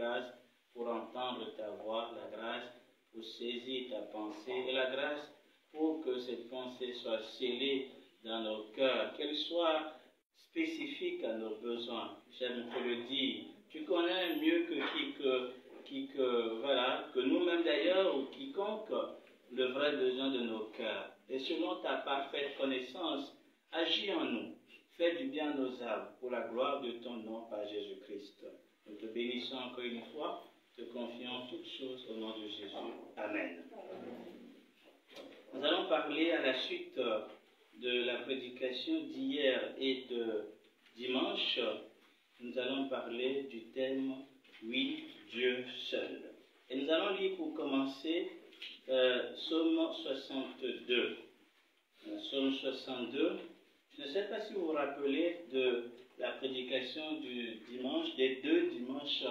grâce pour entendre ta voix, la grâce pour saisir ta pensée et la grâce pour que cette pensée soit scellée dans nos cœurs, qu'elle soit spécifique à nos besoins. J'aime te le dire, tu connais mieux que nous-mêmes d'ailleurs, ou quiconque, le vrai besoin de nos cœurs. Et selon ta parfaite connaissance, agis en nous, fais du bien à nos âmes, pour la gloire de ton nom par Jésus-Christ. Nous te bénissons encore une fois, te confions toutes choses au nom de Jésus. Amen. Nous allons parler à la suite de la prédication d'hier et de dimanche. Nous allons parler du thème « Oui, Dieu seul ». Et nous allons lire pour commencer Psaume 62. Psaume 62. Je ne sais pas si vous vous rappelez de la prédication du dimanche, des 2 dimanches,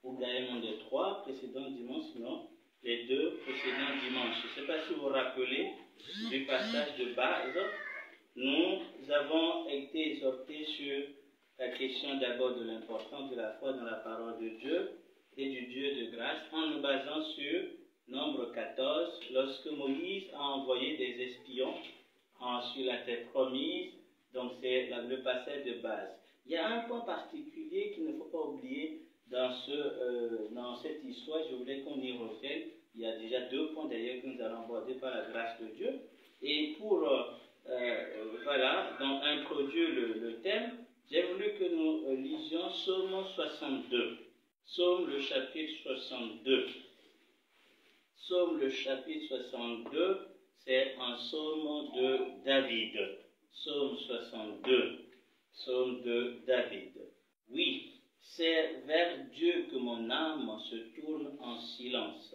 ou carrément des 3 précédents dimanches, non, les 2 précédents dimanches. Je ne sais pas si vous vous rappelez du passage de base. Nous avons été exhortés sur la question d'abord de l'importance de la foi dans la parole de Dieu et du Dieu de grâce, en nous basant sur Nombre 14, lorsque Moïse a envoyé des espions sur la terre promise. Donc c'est le passage de base. Il y a un point particulier qu'il ne faut pas oublier dans cette histoire. Je voulais qu'on y revienne. Il y a déjà 2 points d'ailleurs que nous allons aborder par la grâce de Dieu. Et pour donc introduire le thème, j'ai voulu que nous lisions Psaume 62. Psaume le chapitre 62. Psaume le chapitre 62, c'est un psaume de David. Psaume 62, psaume de David. Oui, c'est vers Dieu que mon âme se tourne en silence.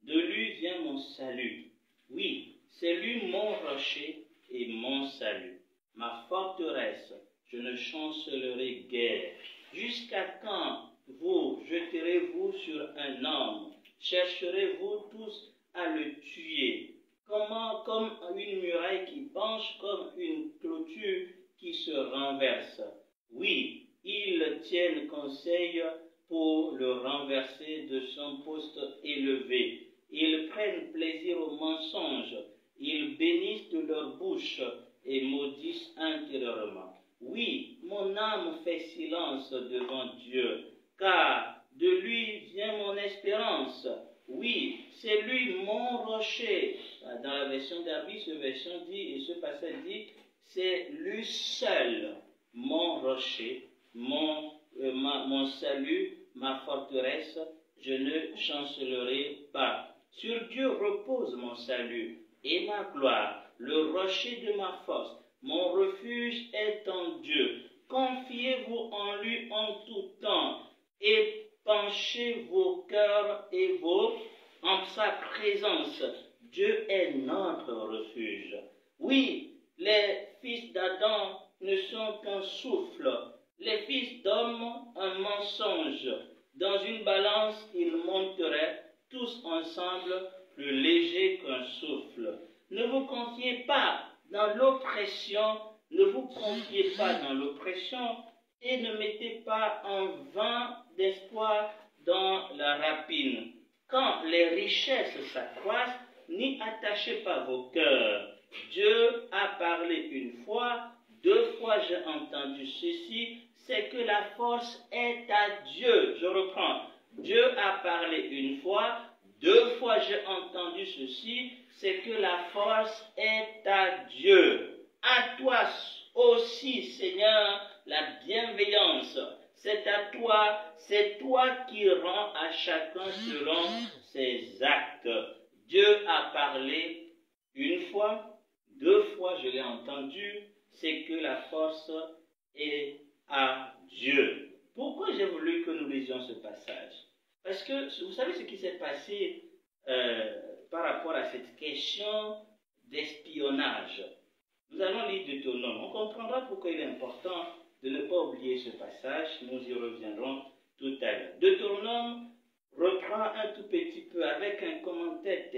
De lui vient mon salut. Oui, c'est lui mon rocher et mon salut. Ma forteresse, je ne chancellerai guère. Jusqu'à quand vous jeterez-vous sur un homme? Chercherez-vous tous à le tuer? Comme une muraille qui penche, comme une clôture qui se renverse. Oui, ils tiennent conseil pour le renverser de son poste élevé. Ils prennent plaisir au mensonge. Ils bénissent de leur bouche et maudissent intérieurement. Oui, mon âme fait silence devant Dieu, car de lui vient mon espérance. Oui, c'est lui mon rocher. Dans la version d'Arby, ce version dit, et ce passage dit, c'est lui seul, mon rocher, mon salut, ma forteresse, je ne chancellerai pas. Sur Dieu repose mon salut et ma gloire, le rocher de ma force. Mon refuge est en Dieu. Confiez-vous en lui en tout temps et penchez vos cœurs et en sa présence. Dieu est notre refuge. Oui, les fils d'Adam ne sont qu'un souffle, les fils d'homme un mensonge. Dans une balance, ils monteraient tous ensemble plus légers qu'un souffle. Ne vous confiez pas dans l'oppression, ne vous confiez pas dans l'oppression et ne mettez pas en vain d'espoir dans la rapine. Quand les richesses s'accroissent, n'y attachez pas vos cœurs. Dieu a parlé une fois, 2 fois j'ai entendu ceci, c'est que la force est à Dieu. Je reprends. Dieu a parlé une fois, 2 fois j'ai entendu ceci, c'est que la force est à Dieu. À toi aussi, Seigneur, la bienveillance. C'est à toi, c'est toi qui rends à chacun selon ses actes. Dieu a parlé une fois, 2 fois je l'ai entendu, c'est que la force est à Dieu. Pourquoi j'ai voulu que nous lisions ce passage? Parce que vous savez ce qui s'est passé par rapport à cette question d'espionnage. Nous allons lire Deutéronome. On comprendra pourquoi il est important de ne pas oublier ce passage. Nous y reviendrons tout à l'heure. Deutéronome reprend un tout petit peu avec un commentaire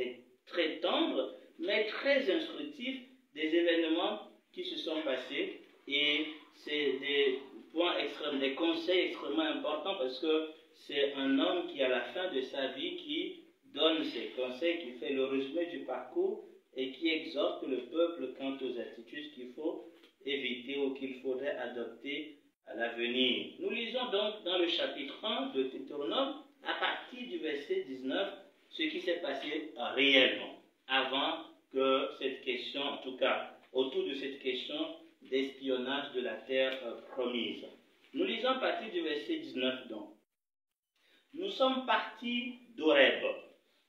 très tendre, mais très instructif des événements qui se sont passés. Et c'est des points extrêmement, des conseils extrêmement importants parce que c'est un homme qui, à la fin de sa vie, qui donne ses conseils, qui fait le résumé du parcours et qui exhorte le peuple quant aux attitudes qu'il faut éviter ou qu'il faudrait adopter à l'avenir. Nous lisons donc dans le chapitre 1 de Deutéronome, à partir du verset 19, ce qui s'est passé réellement, avant que cette question, en tout cas, autour de cette question d'espionnage de la terre promise. Nous lisons à partir du verset 19 donc. Nous sommes partis d'Horeb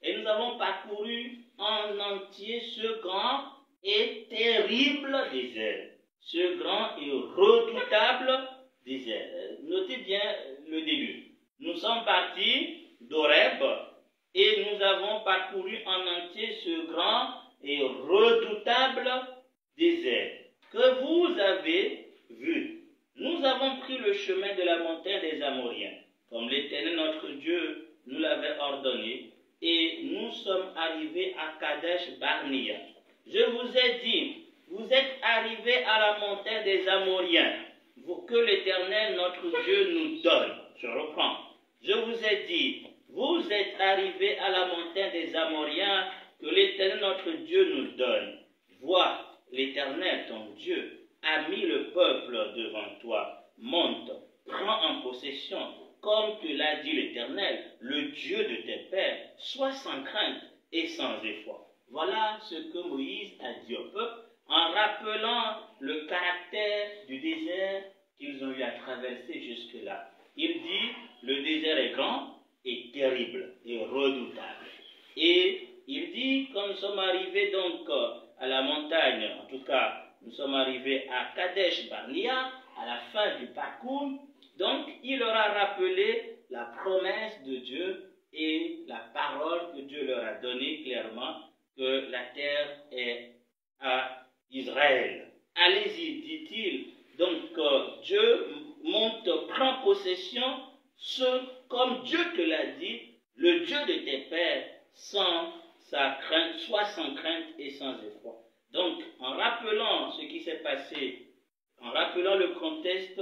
et nous avons parcouru en entier ce grand et terrible désert. Ce grand et redoutable désert. Notez bien le début. Nous sommes partis d'Horeb et nous avons parcouru en entier ce grand et redoutable désert que vous avez vu. Nous avons pris le chemin de la montagne des Amoriens, comme l'Éternel notre Dieu nous l'avait ordonné, et nous sommes arrivés à Kadesh Barnea. Je vous ai dit, vous êtes arrivés à la montagne des Amoriens, que l'Éternel notre Dieu nous donne. Je reprends. Je vous ai dit, vous êtes arrivés à la montagne des Amoriens, que l'Éternel notre Dieu nous donne. Vois, l'Éternel ton Dieu a mis le peuple devant toi. Monte, prends en possession, comme te l'a dit l'Éternel, le Dieu de tes pères, sois sans crainte et sans effort. Voilà ce que Moïse a dit au peuple en rappelant le caractère du désert qu'ils ont eu à traverser jusque-là. Il dit, le désert est grand et terrible et redoutable. Et il dit, quand nous sommes arrivés donc à la montagne, en tout cas, nous sommes arrivés à Kadesh Barnea, à la fin du parcours, donc il leur a rappelé la promesse de Dieu et la parole que Dieu leur a donnée clairement, que la terre est à Israël. Allez-y, dit-il, donc Dieu monte, prend possession, comme Dieu te l'a dit, le Dieu de tes pères, sans sa crainte, soit sans crainte et sans effroi. Donc, en rappelant ce qui s'est passé, en rappelant le contexte,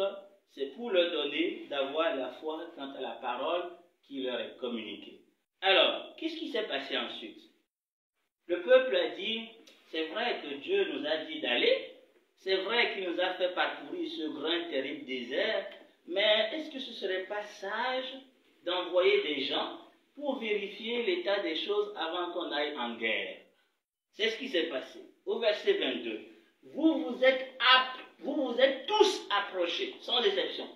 c'est pour leur donner d'avoir la foi quant à la parole qui leur est communiquée. Alors, qu'est-ce qui s'est passé ensuite? Le peuple a dit, c'est vrai que Dieu nous a dit d'aller, c'est vrai qu'il nous a fait parcourir ce grand terrible désert, mais est-ce que ce ne serait pas sage d'envoyer des gens pour vérifier l'état des choses avant qu'on aille en guerre? C'est ce qui s'est passé. Au verset 22, vous vous êtes tous approchés, sans exception.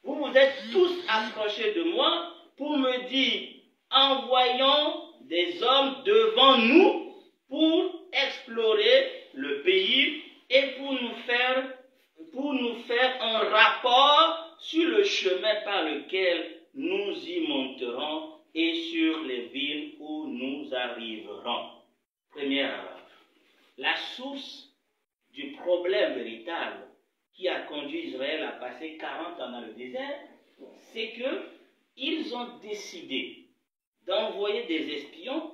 Vous vous êtes tous approchés de moi pour me dire, envoyons des hommes devant nous pour explorer le pays et pour nous faire un rapport sur le chemin par lequel nous y monterons et sur les villes où nous arriverons. Première erreur. La source du problème véritable qui a conduit Israël à passer 40 ans dans le désert, c'est qu'ils ont décidé d'envoyer des espions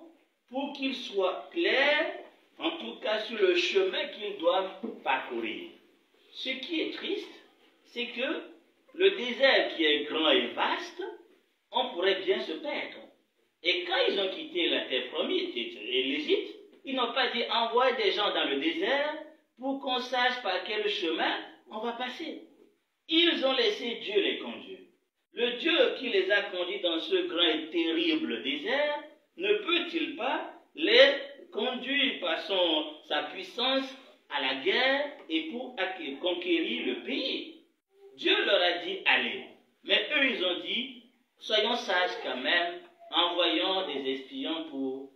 pour qu'ils soient clairs, en tout cas sur le chemin qu'ils doivent parcourir. Ce qui est triste, c'est que le désert qui est grand et vaste, on pourrait bien se perdre. Et quand ils ont quitté la terre promise et l'Égypte, ils n'ont pas dit envoie des gens dans le désert pour qu'on sache par quel chemin on va passer. Ils ont laissé Dieu les conduire. Le Dieu qui les a conduits dans ce grand et terrible désert ne peut-il pas les conduire par sa puissance à la guerre et pour conquérir le pays? Dieu leur a dit allez. Mais eux ils ont dit soyons sages quand même, envoyons des espions pour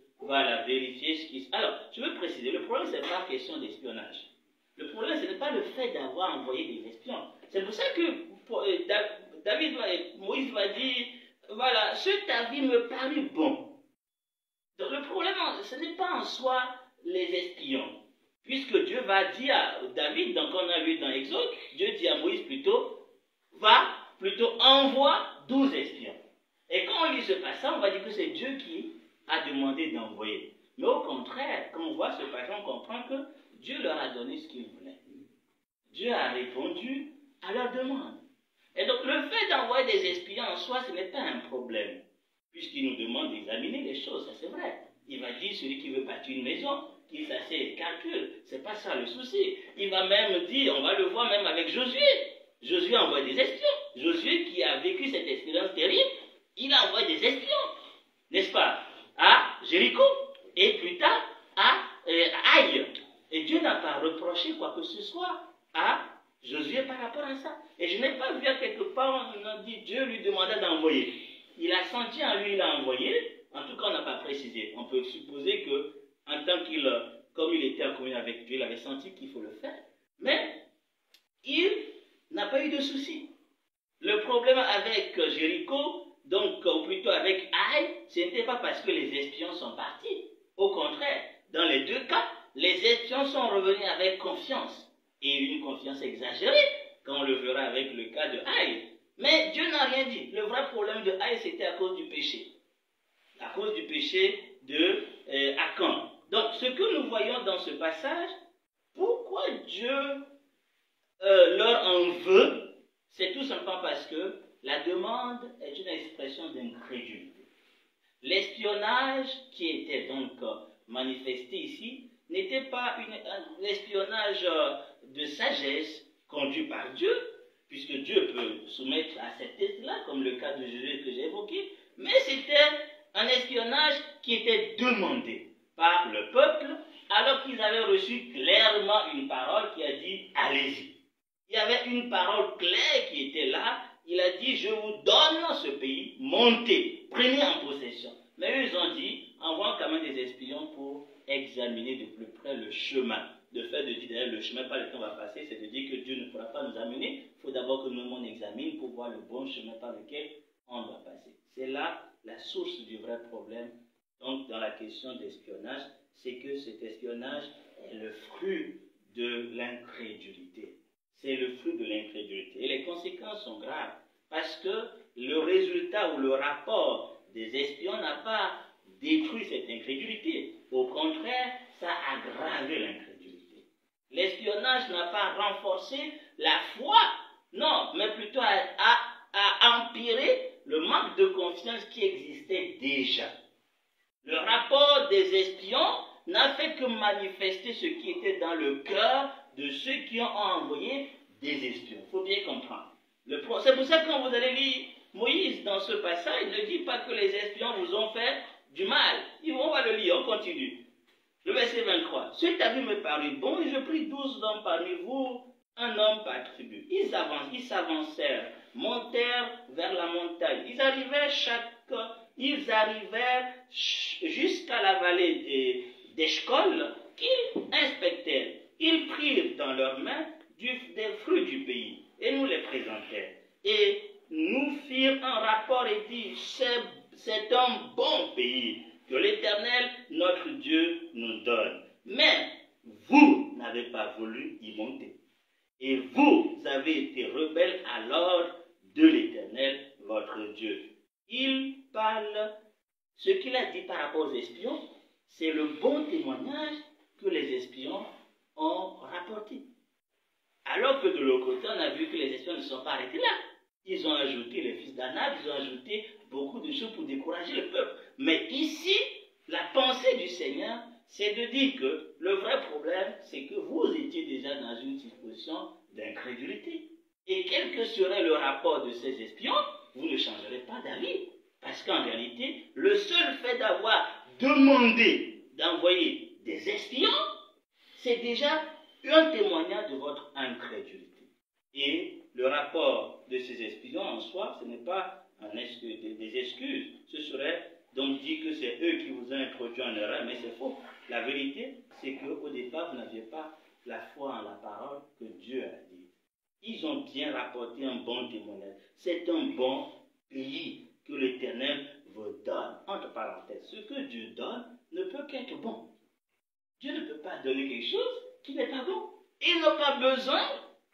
vérifier ce qui se passe. Alors, je veux préciser, le problème, ce n'est pas question d'espionnage. Le problème, ce n'est pas le fait d'avoir envoyé des espions. C'est pour ça que Moïse va dire, voilà, cet avis me parut bon. Donc le problème, ce n'est pas en soi les espions. Puisque Dieu va dire à David, donc on a lu dans Exode, Dieu dit à Moïse plutôt, envoie 12 espions. Et quand on lit ce passage, on va dire que c'est Dieu qui a demandé d'envoyer. Mais au contraire, quand on voit ce passage, on comprend que Dieu leur a donné ce qu'ils voulaient. Dieu a répondu à leur demande. Et donc, le fait d'envoyer des espions en soi, ce n'est pas un problème, puisqu'il nous demande d'examiner les choses, ça c'est vrai. Il va dire, celui qui veut bâtir une maison, qui s'assied et calcule, c'est pas ça le souci. Il va même dire, on va le voir même avec Josué. Josué envoie des espions. Josué qui a vécu cette expérience terrible, il a envoyé des espions, n'est-ce pas, à Jéricho, et plus tard à Aïe. Et Dieu n'a pas reproché quoi que ce soit à Josué par rapport à ça. Et je n'ai pas vu à quelque part, on a dit, Dieu lui demanda d'envoyer. Il a senti en lui, il a envoyé. En tout cas, on n'a pas précisé. On peut supposer que, en tant comme il était en communion avec Dieu, il avait senti qu'il faut le faire. Mais il n'a pas eu de souci. Le problème avec Jéricho, donc, ou plutôt avec Aïe, ce n'était pas parce que les espions sont partis. Au contraire, dans les deux cas, les espions sont revenus avec confiance. Et une confiance exagérée, quand on le verra avec le cas de Aïe. Mais Dieu n'a rien dit. Le vrai problème de Aïe, c'était à cause du péché. À cause du péché de Achan. Donc, ce que nous voyons dans ce passage, pourquoi Dieu leur en veut, c'est tout simplement parce que la demande est une expression d'incrédulité. L'espionnage qui était donc manifesté ici n'était pas l'espionnage de sagesse conduit par Dieu, puisque Dieu peut soumettre à cette test-là, comme le cas de Jésus que j'ai évoqué, mais c'était un espionnage qui était demandé par le peuple, alors qu'ils avaient reçu clairement une parole qui a dit « allez-y ». Il y avait une parole claire qui était là, il a dit « je vous donne ce pays, montez, prenez en possession ». Mais eux, ils ont dit « envoie quand même des espions pour examiner de plus près le chemin ». Le fait de dire d'ailleurs le chemin par lequel on va passer, c'est de dire que Dieu ne pourra pas nous amener. Il faut d'abord que nous on examine pour voir le bon chemin par lequel on doit passer. C'est là la source du vrai problème. Donc dans la question d'espionnage, c'est que cet espionnage est le fruit de l'incrédulité. C'est le fruit de l'incrédulité. Et les conséquences sont graves. Parce que le résultat ou le rapport des espions n'a pas détruit cette incrédulité. Au contraire, ça a aggravé l'incrédulité. L'espionnage n'a pas renforcé la foi, non, mais plutôt a empiré le manque de confiance qui existait déjà. Le rapport des espions n'a fait que manifester ce qui était dans le cœur de ceux qui ont envoyé des espions. Il faut bien comprendre. C'est pour ça que quand vous allez lire Moïse dans ce passage, il ne dit pas que les espions vous ont fait du mal. On va le lire, on continue. Le verset 23. Ceux qui avaient me paru bon, et je pris 12 hommes parmi vous, un homme par tribu. Ils s'avancèrent, montèrent vers la montagne. Ils arrivèrent jusqu'à la vallée d'Eshcol, qu'ils inspectèrent. Ils prirent dans leurs mains des fruits du pays, et nous les présentèrent. Et nous firent un rapport et dit, c'est un bon pays que l'Éternel, notre Dieu, nous donne. Mais vous n'avez pas voulu y monter. Et vous avez été rebelles à l'ordre de l'Éternel, votre Dieu. Il parle, ce qu'il a dit par rapport aux espions, c'est le bon témoignage que les espions ont rapporté. Alors que de l'autre côté, on a vu que les espions ne sont pas arrêtés là. Ils ont ajouté les fils d'Anab, ils ont ajouté beaucoup de choses pour décourager le peuple. Mais ici, la pensée du Seigneur, c'est de dire que le vrai problème, c'est que vous étiez déjà dans une situation d'incrédulité. Et quel que serait le rapport de ces espions, vous ne changerez pas d'avis. Parce qu'en réalité, le seul fait d'avoir demandé d'envoyer des espions, c'est déjà un témoignage de votre incrédulité. Et le rapport de ces espions en soi, ce n'est pas des excuses. Ce serait donc dit que c'est eux qui vous ont introduit en erreur, mais c'est faux. La vérité, c'est qu'au départ, vous n'aviez pas la foi en la parole que Dieu a dit. Ils ont bien rapporté un bon témoignage. C'est un bon pays que l'Éternel vous donne. Entre parenthèses, ce que Dieu donne ne peut qu'être bon. Dieu ne peut pas donner quelque chose qui n'est pas bon. Ils n'ont pas besoin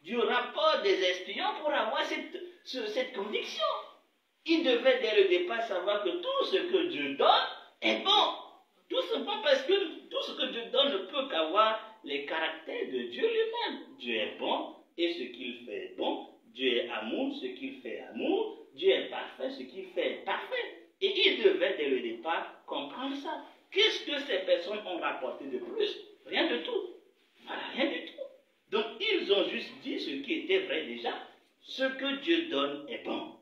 du rapport des espions pour avoir cette conviction. Ils devaient dès le départ savoir que tout ce que Dieu donne est bon. Tout simplement parce que tout ce que Dieu donne ne peut qu'avoir les caractères de Dieu lui-même. Dieu est bon et ce qu'il fait est bon. Dieu est amour, ce qu'il fait pas comprendre ça. Qu'est-ce que ces personnes ont rapporté de plus? Rien de tout. Voilà, rien du tout. Donc, ils ont juste dit ce qui était vrai déjà. Ce que Dieu donne est bon.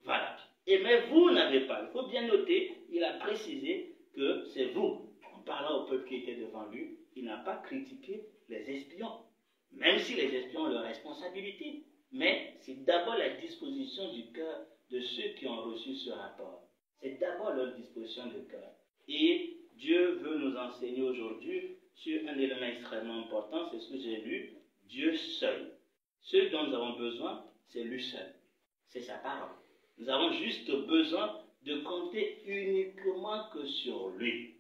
Voilà. Et mais vous n'avez pas. Il faut bien noter, il a précisé que c'est vous. En parlant au peuple qui était devant lui, il n'a pas critiqué les espions. Même si les espions ont leur responsabilité. Mais c'est d'abord la disposition du cœur de ceux qui ont reçu ce rapport. C'est d'abord leur disposition de cœur. Et Dieu veut nous enseigner aujourd'hui sur un élément extrêmement important, c'est ce que j'ai lu, Dieu seul. Ce dont nous avons besoin, c'est lui seul. C'est sa parole. Nous avons juste besoin de compter uniquement que sur lui.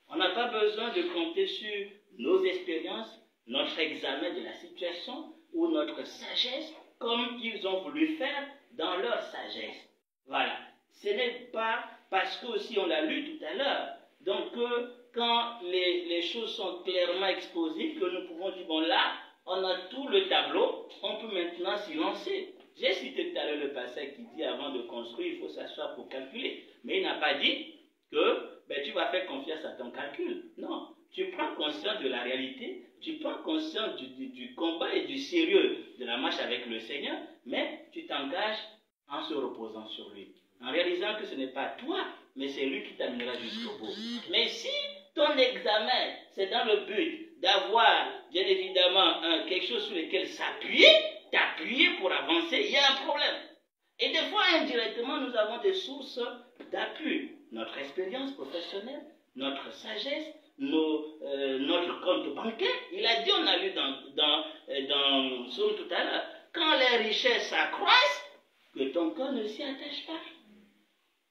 On n'a pas besoin de compter sur nos expériences, notre examen de la situation ou notre sagesse, comme ils ont voulu faire dans leur sagesse. Voilà. Ce n'est pas parce que aussi on l'a lu tout à l'heure, donc quand les choses sont clairement exposées, que nous pouvons dire, bon là, on a tout le tableau, on peut maintenant s'y lancer. J'ai cité tout à l'heure le passage qui dit avant de construire, il faut s'asseoir pour calculer. Mais il n'a pas dit que tu vas faire confiance à ton calcul. Non, tu prends conscience de la réalité, tu prends conscience du combat et du sérieux de la marche avec le Seigneur, mais tu t'engages en se reposant sur lui. En réalisant que ce n'est pas toi, mais c'est lui qui t'amènera jusqu'au bout. Mais si ton examen, c'est dans le but d'avoir, bien évidemment, quelque chose sur lequel t'appuyer pour avancer, il y a un problème. Et des fois, indirectement, nous avons des sources d'appui. Notre expérience professionnelle, notre sagesse, notre compte bancaire. Il a dit, on a lu dans Psaume tout à l'heure, quand les richesses s'accroissent, que ton cœur ne s'y attache pas.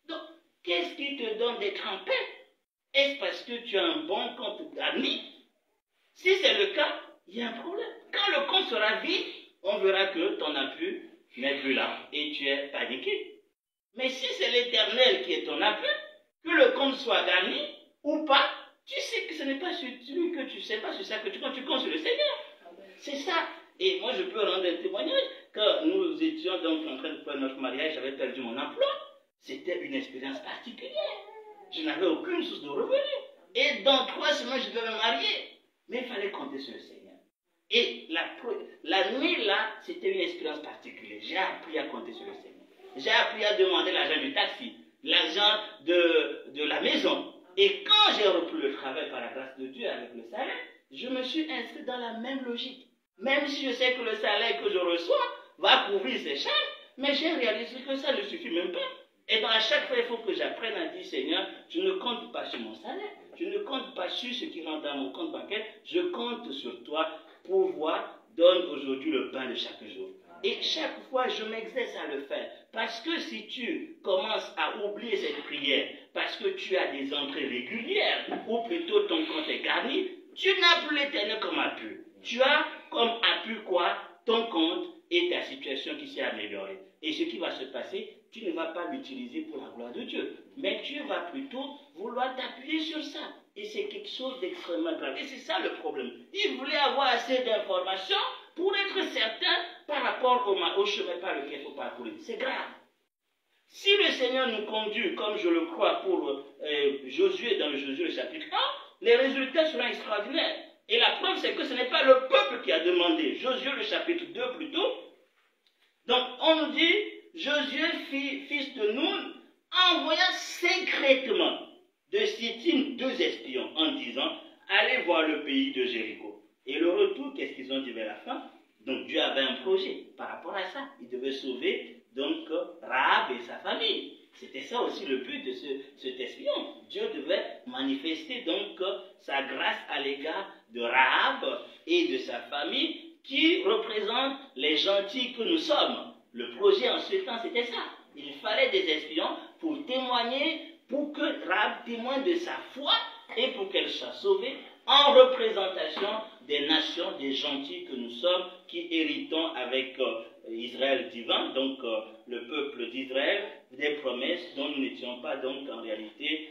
Donc, qu'est-ce qui te donne d'être en paix? Est-ce parce que tu as un bon compte d'amis? Si c'est le cas, il y a un problème. Quand le compte sera vide, on verra que ton appui n'est plus là et tu es paniqué. Mais si c'est l'Éternel qui est ton appui, que le compte soit garni ou pas, tu sais que ce n'est pas sur lui que tu sais pas sur ça que tu comptes sur le Seigneur. C'est ça. Et moi, je peux rendre un témoignage. Quand nous étions donc en train de faire notre mariage, j'avais perdu mon emploi. C'était une expérience particulière. Je n'avais aucune source de revenus. Et dans 3 semaines, je devais me marier. Mais il fallait compter sur le Seigneur. Et la nuit là, c'était une expérience particulière. J'ai appris à compter sur le Seigneur. J'ai appris à demander l'argent du taxi, l'argent de la maison. Et quand j'ai repris le travail par la grâce de Dieu avec le salaire, je me suis inscrit dans la même logique. Même si je sais que le salaire que je reçois va couvrir ces charges, mais j'ai réalisé que ça ne suffit même pas. Et donc à chaque fois, il faut que j'apprenne à dire, Seigneur, je ne compte pas sur mon salaire, je ne compte pas sur ce qui rentre dans mon compte bancaire, je compte sur toi. Pouvoir donne aujourd'hui le pain de chaque jour. Et chaque fois, je m'exerce à le faire. Parce que si tu commences à oublier cette prière, parce que tu as des entrées régulières, ou plutôt ton compte est garni, tu n'as plus l'Éternel comme appui. Tu as comme appui quoi? Ton compte et ta situation qui s'est améliorée. Et ce qui va se passer, tu ne vas pas l'utiliser pour la gloire de Dieu. Mais tu vas plutôt vouloir t'appuyer sur ça. Et c'est quelque chose d'extrêmement grave. Et c'est ça le problème. Il voulait avoir assez d'informations pour être certain par rapport au chemin par lequel il faut parcourir. C'est grave. Si le Seigneur nous conduit, comme je le crois pour Josué, dans le Josué chapitre 1, les résultats seront extraordinaires. Et la preuve, c'est que ce n'est pas le peuple qui a demandé. Josué, le chapitre 2 plutôt. Donc, on nous dit, Josué, fils de Nun, envoya secrètement de Sittim 2 espions en disant, allez voir le pays de Jéricho. Et le retour, qu'est-ce qu'ils ont dit vers la fin? Donc Dieu avait un projet par rapport à ça. Il devait sauver donc Rahab et sa famille. C'était ça aussi le but de cet espion. Dieu devait manifester donc sa grâce à l'égard de Rahab et de sa famille qui représentent les gentils que nous sommes. Le projet en ce temps, c'était ça. Il fallait des espions pour témoigner, pour que Rahab témoigne de sa foi et pour qu'elle soit sauvée en représentation des nations, des gentils que nous sommes, qui héritons avec Israël divin, donc le peuple d'Israël, des promesses dont nous n'étions pas donc en réalité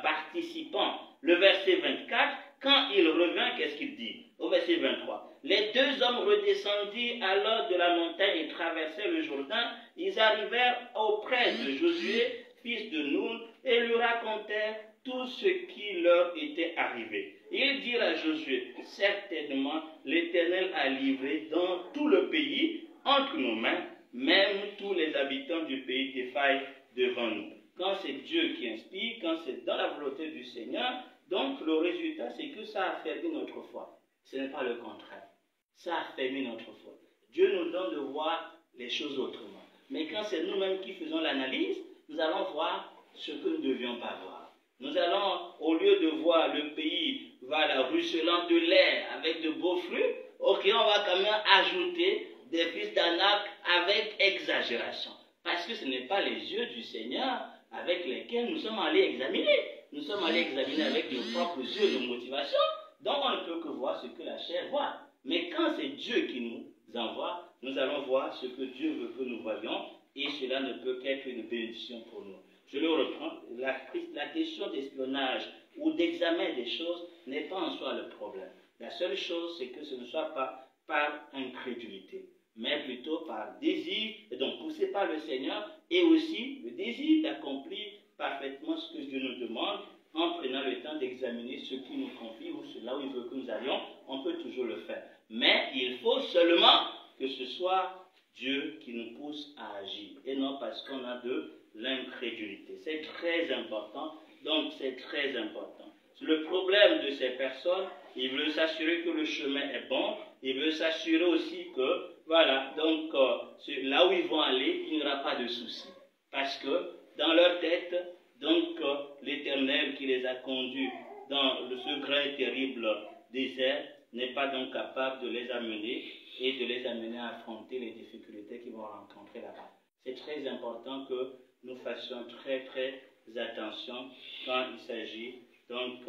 participants. Le verset 24, quand il revint, qu'est-ce qu'il dit? Au verset 23, les 2 hommes redescendirent alors de la montagne et traversèrent le Jourdain. Ils arrivèrent auprès de Josué, fils de Nun, et lui racontèrent tout ce qui leur était arrivé. Ils dirent à Josué, certainement l'Éternel a livré dans tout le pays entre nos mains, même tous les habitants du pays défaillent devant nous. Quand c'est Dieu qui inspire, quand c'est dans la volonté du Seigneur, donc le résultat c'est que ça affermit notre foi. Ce n'est pas le contraire. Ça affermit notre foi. Dieu nous donne de voir les choses autrement. Mais quand c'est nous-mêmes qui faisons l'analyse, nous allons voir ce que nous ne devions pas voir. Nous allons, au lieu de voir le pays ruisselant de lait avec de beaux fruits, ok, on va quand même ajouter des fils d'Anak avec exagération. Parce que ce n'est pas les yeux du Seigneur avec lesquels nous sommes allés examiner. Nous sommes allés examiner avec nos propres yeux nos motivations. Donc on ne peut que voir ce que la chair voit. Mais quand c'est Dieu qui nous envoie, nous allons voir ce que Dieu veut que nous voyions, et cela ne peut qu'être une bénédiction pour nous. Je le reprends, la question d'espionnage ou d'examen des choses n'est pas en soi le problème. La seule chose, c'est que ce ne soit pas par incrédulité, mais plutôt par désir, et donc poussé par le Seigneur, et aussi le désir d'accomplir parfaitement ce que Dieu nous demande, en prenant le temps d'examiner ce qu'il nous confie ou là où il veut que nous allions. On peut toujours le faire. Mais il faut seulement que ce soit Dieu qui nous pousse à agir, et non parce qu'on a de l'incrédulité. C'est très important, donc c'est très important. Le problème de ces personnes, ils veulent s'assurer que le chemin est bon, ils veulent s'assurer aussi que, voilà, donc là où ils vont aller, il n'y aura pas de souci. Parce que dans leur tête, donc l'Éternel qui les a conduits dans ce grand et terrible désert n'est pas donc capable de les amener et de les amener à affronter les difficultés qu'ils vont rencontrer là-bas. C'est très important que nous fassions très très attention quand il s'agit donc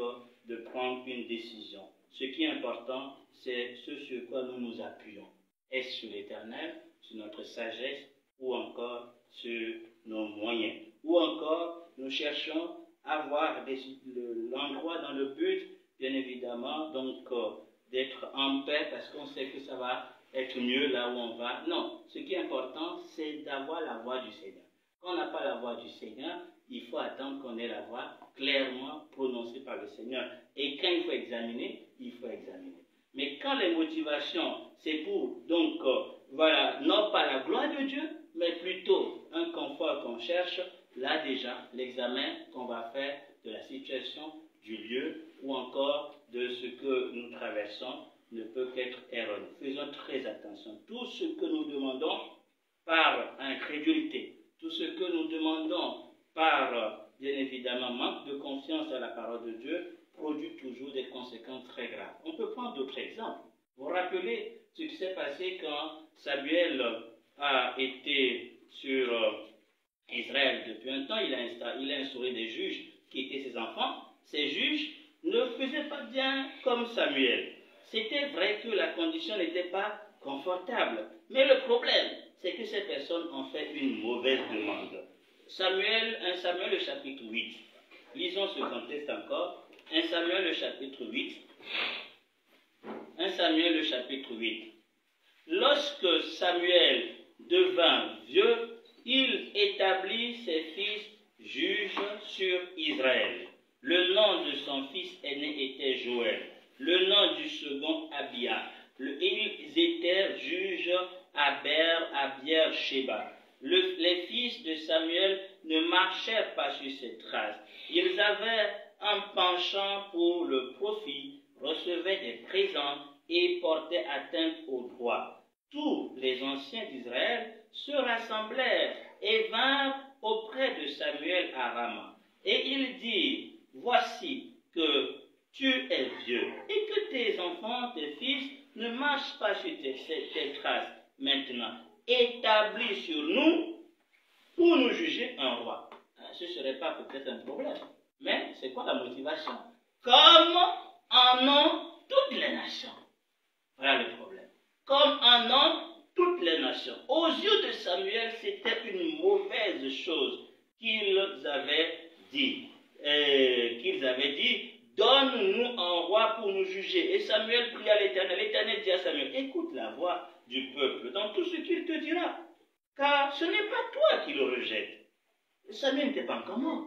de prendre une décision. Ce qui est important, c'est ce sur quoi nous nous appuyons. Est-ce sur l'Éternel, sur notre sagesse, ou encore sur nos moyens? Ou encore, nous cherchons à voir l'endroit dans le but, bien évidemment, donc d'être en paix parce qu'on sait que ça va être mieux là où on va. Non, ce qui est important, c'est d'avoir la voix du Seigneur. Quand on n'a pas la voix du Seigneur, il faut attendre qu'on ait la voix clairement prononcée par le Seigneur. Et quand il faut examiner, il faut examiner. Mais quand les motivations, c'est pour, donc, non pas la gloire de Dieu, mais plutôt un confort qu'on cherche, là déjà, l'examen qu'on va faire de la situation, du lieu, ou encore de ce que nous traversons, ne peut qu'être erroné. Faisons très attention. Tout ce que nous demandons par incrédulité, tout ce que nous demandons par, bien évidemment, manque de confiance à la parole de Dieu, produit toujours des conséquences très graves. On peut prendre d'autres exemples. Vous vous rappelez ce qui s'est passé quand Samuel a été sur Israël depuis un temps, il a instauré des juges qui étaient ses enfants. Ces juges ne faisaient pas bien comme Samuel. C'était vrai que la condition n'était pas confortable. Mais le problème, c'est que ces personnes ont fait une mauvaise demande. 1 Samuel le chapitre 8. Lisons ce contexte encore. 1 Samuel le chapitre 8. 1 Samuel le chapitre 8. Lorsque Samuel devint vieux, il établit ses fils juges sur Israël. Le nom de son fils aîné était Joël. Le nom du second, Abia. Ils étaient juges à Beer-Sheba. Les fils de Samuel ne marchèrent pas sur ses traces. Ils avaient un penchant pour le profit, recevaient des présents et portaient atteinte au droit. Tous les anciens d'Israël se rassemblèrent et vinrent auprès de Samuel à Rama. Et ils dirent, voici que tu es vieux et que tes enfants, tes fils, ne marchent pas sur tes traces. Maintenant, établis sur nous pour nous juger un roi. Ce ne serait pas peut-être un problème. Mais c'est quoi la motivation? Comme en ont toutes les nations. Voilà le problème. Comme en ont toutes les nations. Aux yeux de Samuel, c'était une mauvaise chose qu'ils avaient dit. Donne-nous un roi pour nous juger. Et Samuel pria à l'Éternel. L'Éternel dit à Samuel, écoute la voix du peuple dans tout ce qu'il te dira. Car ce n'est pas toi qui le rejette. Samuel n'était pas encore mort.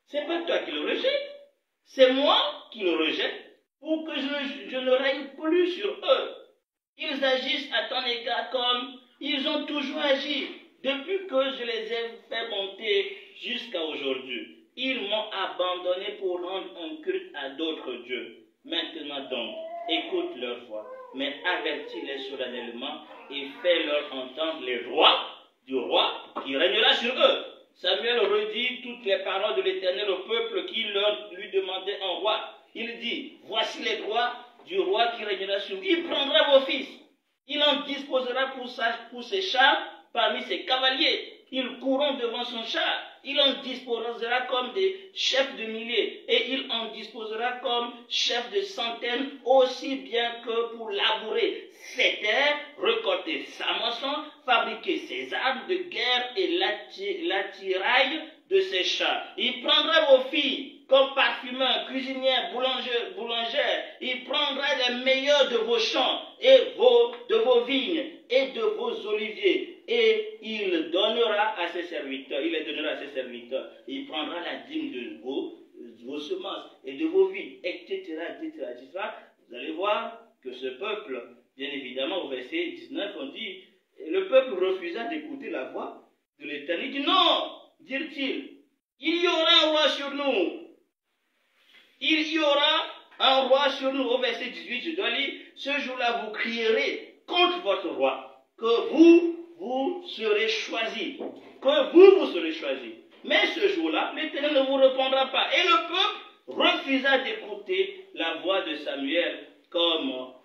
Ce n'est pas toi qui le rejettes, c'est moi qui le rejette pour que je ne règne plus sur eux. Ils agissent à ton égard comme ils ont toujours agi depuis que je les ai fait monter jusqu'à aujourd'hui. Ils m'ont abandonné pour rendre un culte à d'autres dieux. Maintenant donc, écoute leur voix, mais avertis-les solennellement et fais-leur entendre les droits du roi qui régnera sur eux. Samuel redit toutes les paroles de l'Éternel au peuple qui lui demandait un roi. Il dit, voici les droits du roi qui régnera sur vous. Il prendra vos fils. Il en disposera pour ses chars parmi ses cavaliers. Ils courront devant son char. Il en disposera comme des chefs de milliers. Et il en disposera comme chefs de centaines, aussi bien que pour labourer ses terres, récolter sa moisson, fabriquer ses armes de guerre et l'attirail de ses chars. Il prendra vos filles comme parfumeurs, cuisinières, boulangères. Il prendra les meilleurs de vos champs et de vos vignes et de vos oliviers. Et il donnera à ses serviteurs, il les donnera à ses serviteurs. Il prendra la dîme de vos semences et de vos vignes, etc., etc., etc. Vous allez voir que ce peuple, bien évidemment, au verset 19, on dit, le peuple refusa d'écouter la voix de l'Éternel. Il dit, non, dirent-ils, il y aura un roi sur nous. Il y aura un roi sur nous. Au verset 18, je dois lire, ce jour-là, vous crierez contre votre roi, que vous serez choisis. Que vous serez choisis. Mais ce jour-là, l'Éternel ne vous répondra pas. Et le peuple refusa d'écouter la voix de Samuel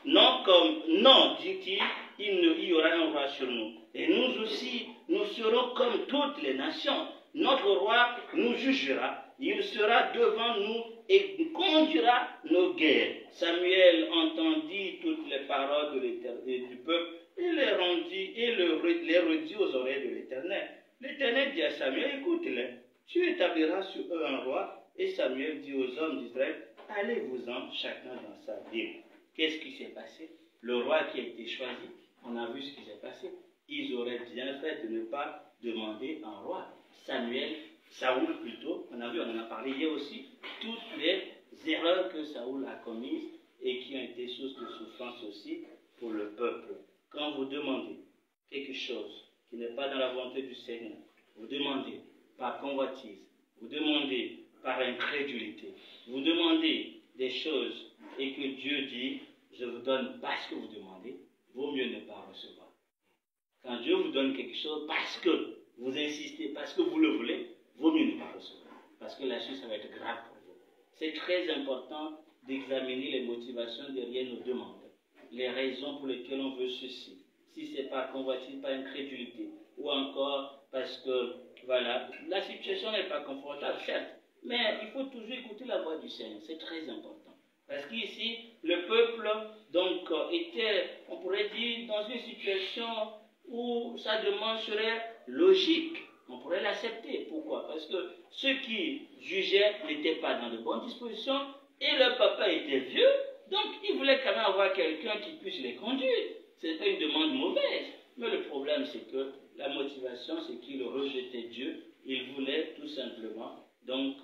non, dit-il, il y aura un roi sur nous. Et nous aussi, nous serons comme toutes les nations. Notre roi nous jugera. Il sera devant nous et conduira nos guerres. Samuel entendit toutes les paroles de l'Éternel du peuple et les redit aux oreilles de l'Éternel. L'Éternel dit à Samuel, écoute-les, tu établiras sur eux un roi. Et Samuel dit aux hommes d'Israël, allez-vous-en chacun dans sa ville. Qu'est-ce qui s'est passé? Le roi qui a été choisi, on a vu ce qui s'est passé. Ils auraient bien fait de ne pas demander un roi. Saoul plutôt, on en a parlé hier aussi, toutes les erreurs que Saoul a commises et qui ont été source de souffrance aussi pour le peuple. Quand vous demandez quelque chose qui n'est pas dans la volonté du Seigneur, vous demandez par convoitise, vous demandez par incrédulité, vous demandez des choses et que Dieu dit, je vous donne parce que vous demandez, vaut mieux ne pas recevoir. Quand Dieu vous donne quelque chose parce que vous insistez, parce que vous le voulez, vaut mieux ne pas recevoir. Parce que la suite, ça va être grave pour vous. C'est très important d'examiner les motivations derrière nos demandes, les raisons pour lesquelles on veut ceci. Si c'est par convoitise, par incrédulité, ou encore parce que, voilà, la situation n'est pas confortable, certes, mais il faut toujours écouter la voix du Seigneur. C'est très important. Parce qu'ici, le peuple, donc, était, on pourrait dire, dans une situation où sa demande serait logique. On pourrait l'accepter. Pourquoi? Parce que ceux qui jugeaient n'étaient pas dans de bonnes dispositions et leur papa était vieux, donc ils voulaient quand même avoir quelqu'un qui puisse les conduire. C'était une demande mauvaise. Mais le problème, c'est que la motivation, c'est qu'ils rejetaient Dieu. Ils voulaient tout simplement, donc,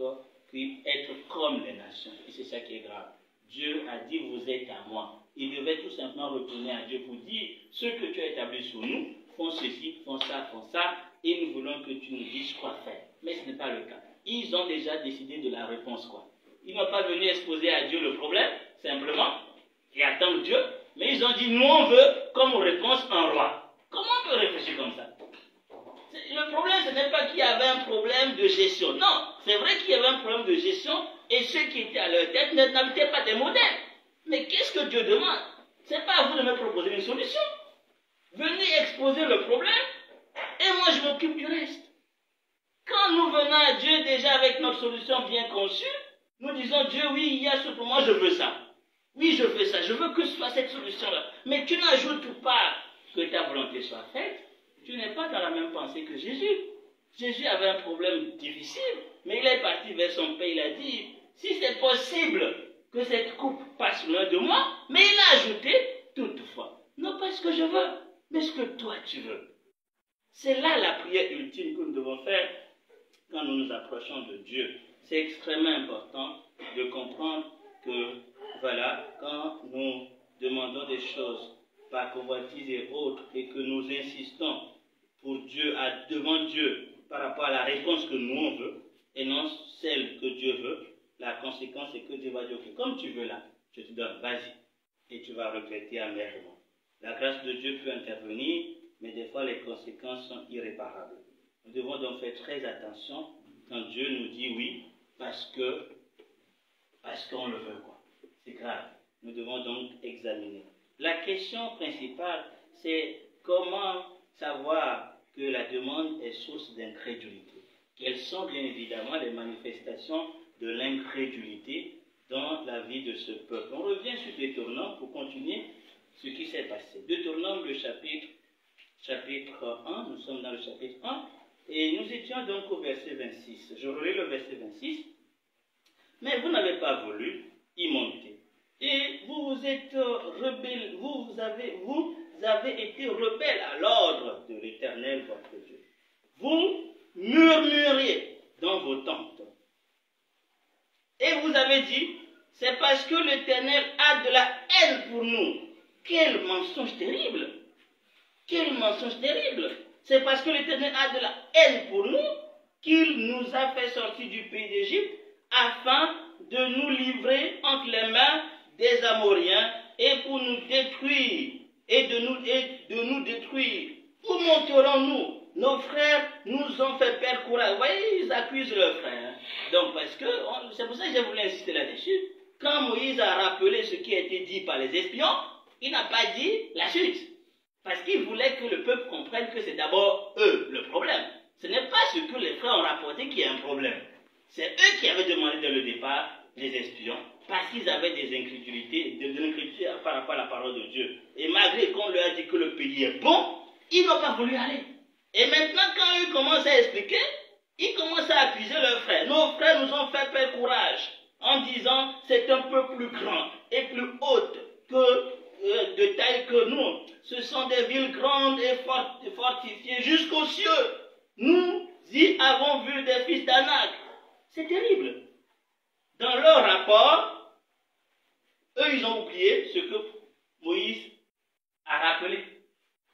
être comme les nations. Et c'est ça qui est grave. Dieu a dit, vous êtes à moi. Il devait tout simplement retourner à Dieu pour dire, ceux que tu as établis sur nous font ceci, font ça, et nous voulons que tu nous dises quoi faire. Mais ce n'est pas le cas. Ils ont déjà décidé de la réponse, quoi. Ils n'ont pas venu exposer à Dieu le problème, simplement, et attendre Dieu, mais ils ont dit, nous on veut comme réponse un roi. Comment on peut réfléchir comme ça? Le problème, ce n'est pas qu'il y avait un problème de gestion. Non, c'est vrai qu'il y avait un problème de gestion, et ceux qui étaient à leur tête n'habitaient pas des modèles. Mais qu'est-ce que Dieu demande? Ce n'est pas à vous de me proposer une solution. Venez exposer le problème, et moi je m'occupe du reste. Quand nous venons à Dieu déjà avec notre solution bien conçue, nous disons, Dieu, oui, il y a ce pour moi, je veux ça. Oui, je veux ça, je veux que ce soit cette solution-là. Mais tu n'ajoutes pas que ta volonté soit faite. Tu n'es pas dans la même pensée que Jésus. Jésus avait un problème difficile, mais il est parti vers son Père, il a dit, si c'est possible que cette coupe passe loin de moi, mais il a ajouté, toutefois, non pas ce que je veux, mais ce que toi tu veux. C'est là la prière ultime que nous devons faire quand nous nous approchons de Dieu. c'est extrêmement important de comprendre que, voilà, quand nous demandons des choses par convoitise et autres, et que nous insistons pour Dieu, devant Dieu, par rapport à la réponse que nous on veut, et non celle que Dieu veut, la conséquence est que Dieu va dire, comme tu veux là, je te donne, vas-y, et tu vas regretter amèrement. La grâce de Dieu peut intervenir, mais des fois les conséquences sont irréparables. Nous devons donc faire très attention quand Dieu nous dit oui, parce qu'on le veut, quoi. C'est grave. Nous devons donc examiner. La question principale, c'est comment savoir que la demande est source d'incrédulité. Quelles sont bien évidemment les manifestations de l'incrédulité dans la vie de ce peuple. On revient sur Deutéronome pour continuer ce qui s'est passé. Deutéronome, le chapitre 1, nous sommes dans le chapitre 1, et nous étions donc au verset 26. Je relis le verset 26. Mais vous n'avez pas voulu y monter. Et vous vous êtes rebelles, vous avez été rebelles à l'ordre de l'Éternel votre Dieu. Vous murmuriez dans vos tentes. Et vous avez dit, c'est parce que l'Éternel a de la haine pour nous. Quel mensonge terrible! Quel mensonge terrible! C'est parce que l'Éternel a de la haine pour nous qu'il nous a fait sortir du pays d'Égypte afin de nous livrer entre les mains des Amoriens et pour nous détruire et de nous détruire. Où monterons-nous? Nos frères nous ont fait perdre courage. Vous voyez, ils accusent leurs frères. Donc, parce que, c'est pour ça que j'ai voulu insister là-dessus. Quand Moïse a rappelé ce qui a été dit par les espions, il n'a pas dit la suite. Parce qu'il voulait que le peuple comprenne que c'est d'abord eux le problème. Ce n'est pas ce que les frères ont rapporté qui est un problème. C'est eux qui avaient demandé dès le départ les espions, parce qu'ils avaient des incrédulités, de l'incrédulité par rapport à la parole de Dieu. Et malgré qu'on leur a dit que le pays est bon, ils n'ont pas voulu aller. Et maintenant, quand ils commencent à expliquer, ils commencent à accuser leurs frères. Nos frères nous ont fait perdre courage en disant c'est un peu plus grand et plus haute de taille que nous. Ce sont des villes grandes et fortifiées jusqu'aux cieux. Nous y avons vu des fils d'Anak. C'est terrible. Dans leur rapport, eux, ils ont oublié ce que Moïse a rappelé.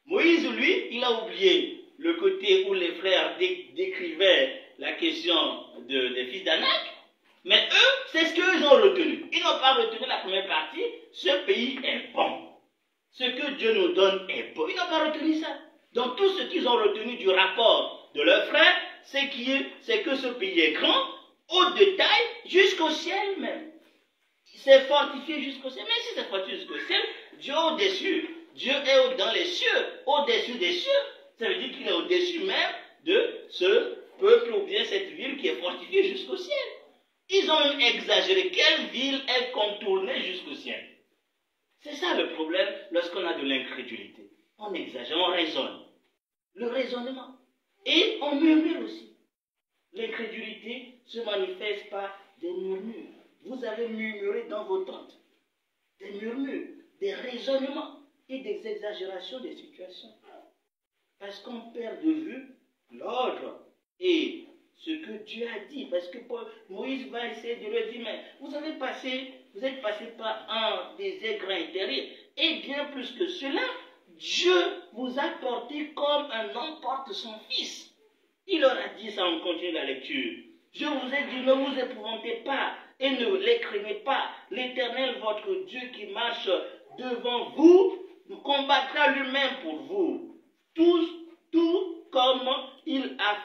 Moïse, lui, il a oublié le côté où les frères décrivaient la question des fils d'Anak. Mais eux, c'est ce qu'ils ont retenu. Ils n'ont pas retenu la première partie. Ce pays est bon. Ce que Dieu nous donne est bon. Ils n'ont pas retenu ça. Donc tout ce qu'ils ont retenu du rapport de leurs frères, c'est que ce pays est grand, au détail, jusqu'au ciel même. C'est fortifié jusqu'au ciel. Mais si c'est fortifié jusqu'au ciel, Dieu est au-dessus. Dieu est dans les cieux, au-dessus des cieux. Ça veut dire qu'il est au-dessus même de ce peuple ou bien cette ville qui est fortifiée jusqu'au ciel. Ils ont même exagéré. Quelle ville est contournée jusqu'au ciel? C'est ça le problème lorsqu'on a de l'incrédulité. On exagère, on raisonne. Le raisonnement. Et on murmure aussi. L'incrédulité se manifeste par des murmures. Vous avez murmuré dans vos tentes. Des murmures, des raisonnements et des exagérations des situations. Parce qu'on perd de vue l'ordre et ce que Dieu a dit. Parce que Moïse va essayer de leur dire, mais vous êtes passé par un désert grand et terrible. Et bien plus que cela, Dieu vous a porté comme un homme porte son fils. Il leur a dit ça, on continue la lecture. Je vous ai dit, ne vous épouvantez pas et ne les craignez pas. L'Éternel, votre Dieu qui marche devant vous, combattra lui-même pour vous. Tout comme il a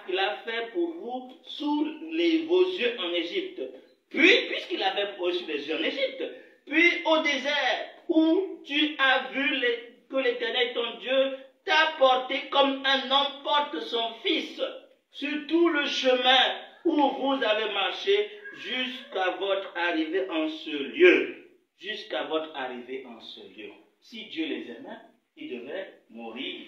fait pour vous sous vos yeux en Égypte. Puis, puisqu'il a fait pour vous sous les yeux en Égypte, puis au désert où tu as vu que l'Éternel, ton Dieu, t'a porté comme un homme porte son fils sur tout le chemin où vous avez marché jusqu'à votre arrivée en ce lieu. Jusqu'à votre arrivée en ce lieu. Si Dieu les aimait, ils devaient mourir.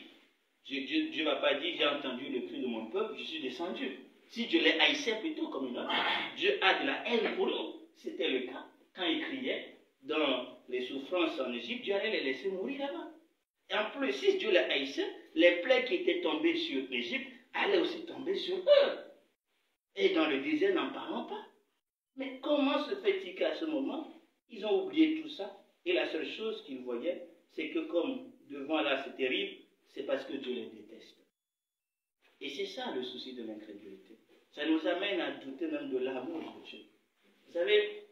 Dieu ne va pas dire, j'ai entendu le cri de mon peuple, je suis descendu. Si Dieu les haïssait plutôt comme une autre, Dieu a de la haine pour nous. C'était le cas. Quand ils criaient dans les souffrances en Égypte, Dieu allait les laisser mourir là-bas. Et en plus, si Dieu les haïssait, les plaies qui étaient tombées sur l'Égypte allaient aussi tomber sur eux. Et dans le désert, n'en parlons pas. Mais comment se fait-il qu'à ce moment, ils ont oublié tout ça, et la seule chose qu'ils voyaient, c'est que comme devant là c'est terrible, c'est parce que Dieu les déteste. Et c'est ça le souci de l'incrédulité. Ça nous amène à douter même de l'amour de Dieu. Vous savez,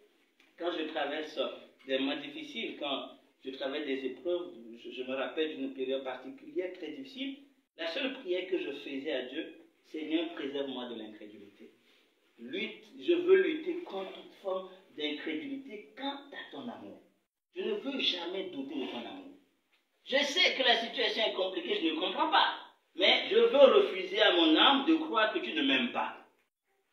quand je traverse des moments difficiles, quand je traverse des épreuves, je me rappelle d'une période particulière très difficile, la seule prière que je faisais à Dieu, Seigneur, préserve-moi de l'incrédulité. Je veux lutter contre toute forme d'incrédulité quant à ton amour. Je ne veux jamais douter de ton amour. Je sais que la situation est compliquée, je ne comprends pas. Mais je veux refuser à mon âme de croire que tu ne m'aimes pas.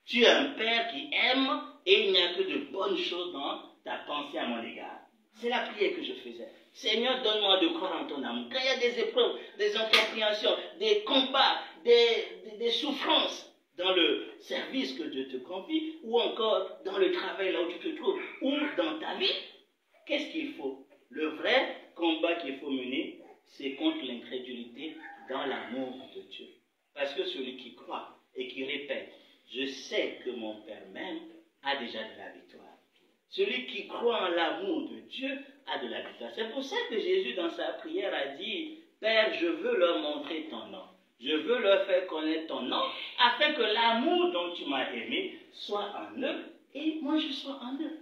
Tu es un père qui aime et il n'y a que de bonnes choses dans ta pensée à mon égard. C'est la prière que je faisais. Seigneur, donne-moi de croire en ton amour. Quand il y a des épreuves, des incompréhensions, des combats, des souffrances dans le service que Dieu te confie, ou encore dans le travail là où tu te trouves, ou dans ta vie, qu'est-ce qu'il faut? Le vrai combat qu'il faut mener, c'est contre l'incrédulité dans l'amour de Dieu. Parce que celui qui croit et qui répète, je sais que mon Père m'aime, a déjà de la victoire. Celui qui croit en l'amour de Dieu a de la victoire. C'est pour ça que Jésus, dans sa prière, a dit, Père, je veux leur montrer ton nom. Je veux leur faire connaître ton nom, afin que l'amour dont tu m'as aimé soit en eux, et moi je sois en eux.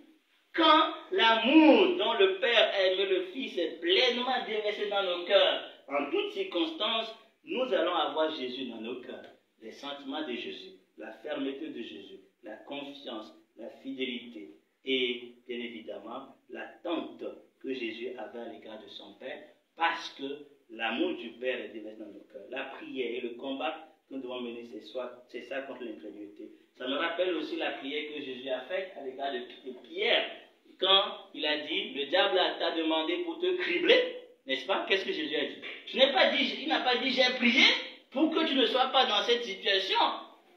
Quand l'amour dont le Père a aimé le Fils est pleinement déversé dans nos cœurs, en toutes circonstances, nous allons avoir Jésus dans nos cœurs. Les sentiments de Jésus, la fermeté de Jésus, la confiance, la fidélité et, bien évidemment, l'attente que Jésus avait à l'égard de son Père, parce que l'amour du Père est déversé dans nos cœurs. La prière et le combat que nous devons mener, c'est ça contre l'incrédulité. Ça me rappelle aussi la prière que Jésus a faite à l'égard de Pierre, quand il a dit, le diable t'a demandé pour te cribler, n'est-ce pas? Qu'est-ce que Jésus a dit? Il n'a pas dit, j'ai prié pour que tu ne sois pas dans cette situation.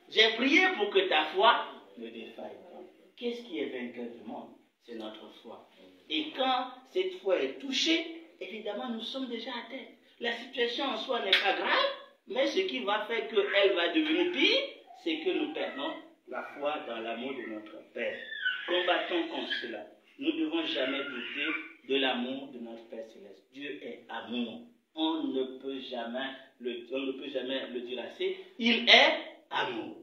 J'ai prié pour que ta foi ne défaille pas. Qu'est-ce qui est vainqueur du monde? C'est notre foi. Et quand cette foi est touchée, évidemment, nous sommes déjà à terre. La situation en soi n'est pas grave, mais ce qui va faire qu'elle va devenir pire, c'est que nous perdons la foi dans l'amour de notre Père. Combattons contre cela. Nous ne devons jamais douter de l'amour de notre Père Céleste. Dieu est amour. On ne peut jamais le dire assez. Il est amour.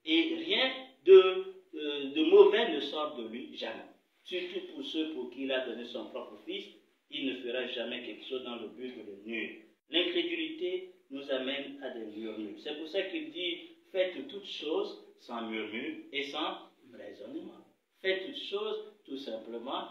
Et rien de mauvais ne sort de lui, jamais. Surtout pour ceux pour qui il a donné son propre Fils, il ne fera jamais quelque chose dans le but de le nuire. L'incrédulité nous amène à des murmures. C'est pour ça qu'il dit, faites toutes choses sans murmure et sans raisonnement. Faites toutes choses tout simplement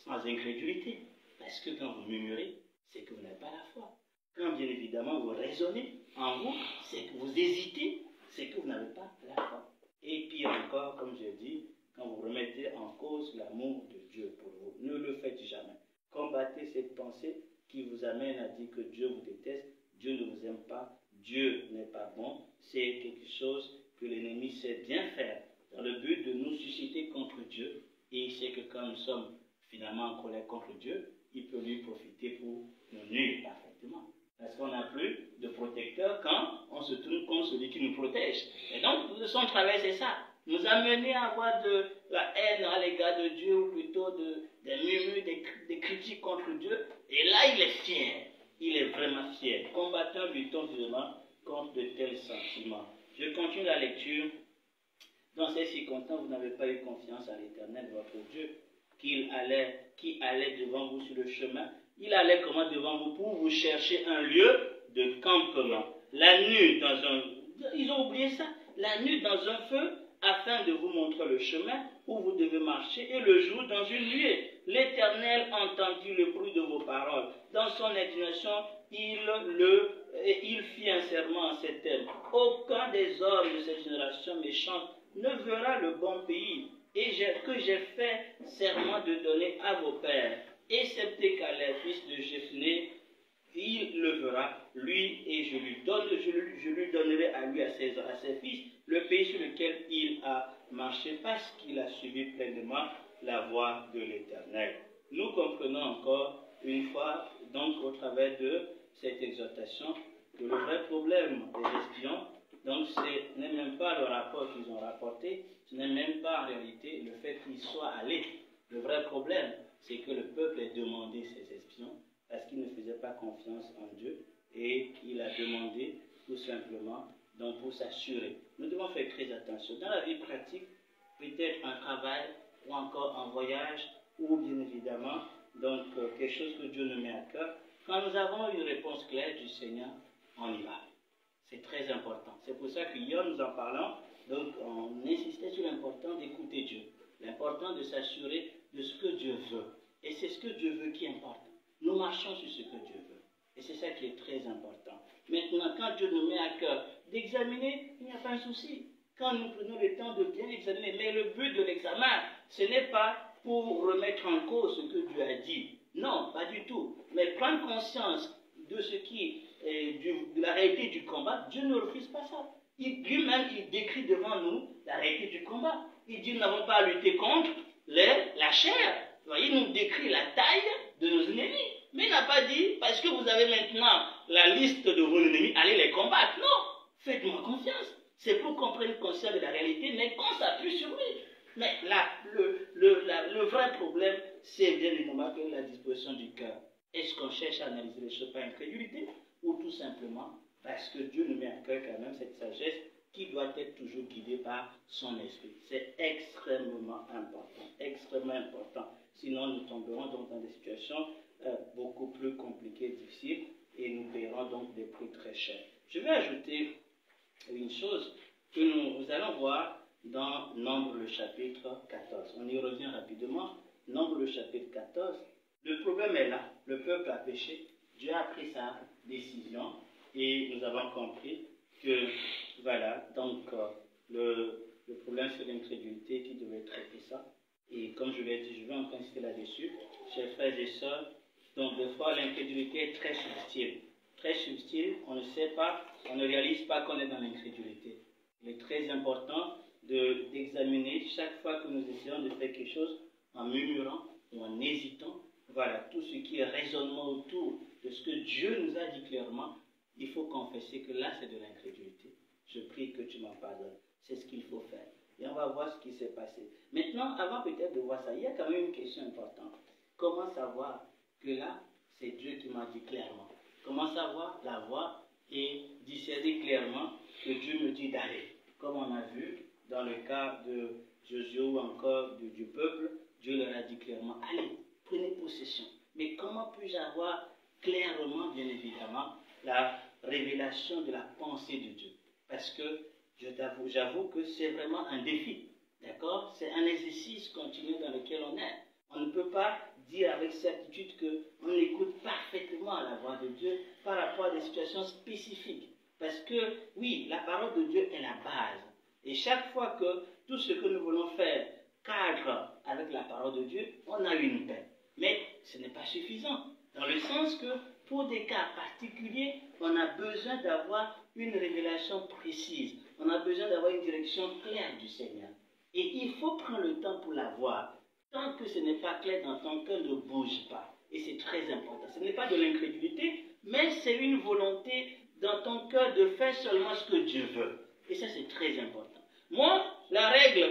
sans incrédulité. Parce que quand vous murmurez, c'est que vous n'avez pas la foi. Quand bien évidemment vous raisonnez en vous, c'est que vous hésitez, c'est que vous n'avez pas la foi. Et pire encore, comme je dis, quand vous remettez en cause l'amour de Dieu pour vous, ne le faites jamais. Combattez cette pensée qui vous amène à dire que Dieu vous déteste, Dieu ne vous aime pas, Dieu n'est pas bon. C'est quelque chose que l'ennemi sait bien faire dans le but de nous susciter contre Dieu. Et il sait que quand nous sommes finalement en colère contre Dieu, il peut lui profiter pour nous nuire parfaitement. Parce qu'on n'a plus de protecteur quand on se tourne contre celui qui nous protège. Et donc, son travail, c'est ça. Nous amener à avoir de la haine à l'égard de Dieu, ou plutôt des murmures, des critiques contre Dieu. Et là, il est fier. Il est vraiment fier. Combattant, luttons violemment contre de tels sentiments. Je continue la lecture. Dans ces circonstances, vous n'avez pas eu confiance à l'Éternel, votre Dieu, qui allait devant vous sur le chemin. Il allait comment devant vous pour vous chercher un lieu de campement. La nuit ils ont oublié ça, la nuit dans un feu, afin de vous montrer le chemin où vous devez marcher, et le jour dans une nuée. L'Éternel entendit le bruit de vos paroles. Dans son indignation, il fit un serment en ces termes. Aucun des hommes de cette génération méchante ne verra le bon pays, que j'ai fait serment de donner à vos pères, excepté Caleb, fils de Jephné, il le verra, lui, et je lui donnerai à lui, à ses fils, le pays sur lequel il a marché, parce qu'il a suivi pleinement la voie de l'Éternel. Nous comprenons encore une fois, donc au travers de cette exhortation, que le vrai problème des espions, donc ce n'est même pas le rapport qu'ils ont rapporté, ce n'est même pas en réalité le fait qu'ils soient allés. Le vrai problème, c'est que le peuple a demandé ces espions parce qu'il ne faisait pas confiance en Dieu et il a demandé tout simplement donc pour s'assurer. Nous devons faire très attention. Dans la vie pratique, peut-être un travail ou encore un voyage ou bien évidemment donc quelque chose que Dieu nous met à cœur. Quand nous avons une réponse claire du Seigneur, on y va. C'est très important. C'est pour ça qu'hier nous en parlons. Donc on insistait sur l'importance d'écouter Dieu. L'important de s'assurer de ce que Dieu veut. Et c'est ce que Dieu veut qui importe. Nous marchons sur ce que Dieu veut. Et c'est ça qui est très important. Maintenant, quand Dieu nous met à cœur d'examiner, il n'y a pas un souci. Quand nous prenons le temps de bien examiner, mais le but de l'examen, ce n'est pas pour remettre en cause ce que Dieu a dit. Non, pas du tout. Mais prendre conscience de ce qui est de la réalité du combat, Dieu ne refuse pas ça. Lui-même, il décrit devant nous la réalité du combat. Il dit, nous n'avons pas à lutter contre la chair. Vous voyez, il nous décrit la taille de nos ennemis. Mais il n'a pas dit, parce que vous avez maintenant la liste de vos ennemis, allez les combattre. Non, faites-moi confiance. C'est pour qu'on prenne conscience de la réalité, mais qu'on s'appuie sur lui. Mais là, le vrai problème, c'est bien évidemment que la disposition du cœur. Est-ce qu'on cherche à analyser les choses par incrédulité ou tout simplement parce que Dieu nous met à cœur quand même cette sagesse qui doit être toujours guidée par son esprit. C'est extrêmement important. Sinon, nous tomberons donc dans des situations beaucoup plus compliquées, difficiles, et nous paierons donc des prix très chers. Je vais ajouter une chose que nous allons voir dans Nombre le chapitre 14. On y revient rapidement. Nombre le chapitre 14. Le problème est là. Le peuple a péché. Dieu a pris sa décision et nous avons compris que, voilà, donc le problème c'est l'incrédulité qui devait traiter ça. Et comme je l'ai dit, je vais encore insister là-dessus. Chers frères et sœurs, donc des fois l'incrédulité est très subtile. Très subtile, on ne sait pas, on ne réalise pas qu'on est dans l'incrédulité. Il est très important d'examiner chaque fois que nous essayons de faire quelque chose en murmurant ou en hésitant. Voilà, tout ce qui est raisonnement autour de ce que Dieu nous a dit clairement, il faut confesser que là c'est de l'incrédulité. Je prie que tu m'en pardonnes. C'est ce qu'il faut faire. Et on va voir ce qui s'est passé. Maintenant, avant peut-être de voir ça, il y a quand même une question importante. Comment savoir que là, c'est Dieu qui m'a dit clairement? Comment savoir la voix et discerner clairement que Dieu me dit d'aller? Comme on a vu dans le cas de Josué ou encore du peuple, Dieu leur a dit clairement, allez, prenez possession. Mais comment puis-je avoir clairement, bien évidemment, la révélation de la pensée de Dieu? Parce que j'avoue que c'est vraiment un défi, d'accord? C'est un exercice continu dans lequel on est. On ne peut pas dire avec certitude qu'on écoute parfaitement la voix de Dieu par rapport à des situations spécifiques. Parce que, oui, la parole de Dieu est la base. Et chaque fois que tout ce que nous voulons faire cadre avec la parole de Dieu, on a une paix. Mais ce n'est pas suffisant. Dans le sens que, pour des cas particuliers, on a besoin d'avoir une révélation précise. On a besoin d'avoir une direction claire du Seigneur. Et il faut prendre le temps pour la voir. Tant que ce n'est pas clair dans ton cœur, ne bouge pas. Et c'est très important. Ce n'est pas de l'incrédulité, mais c'est une volonté dans ton cœur de faire seulement ce que Dieu veut. Et ça, c'est très important. Moi, la règle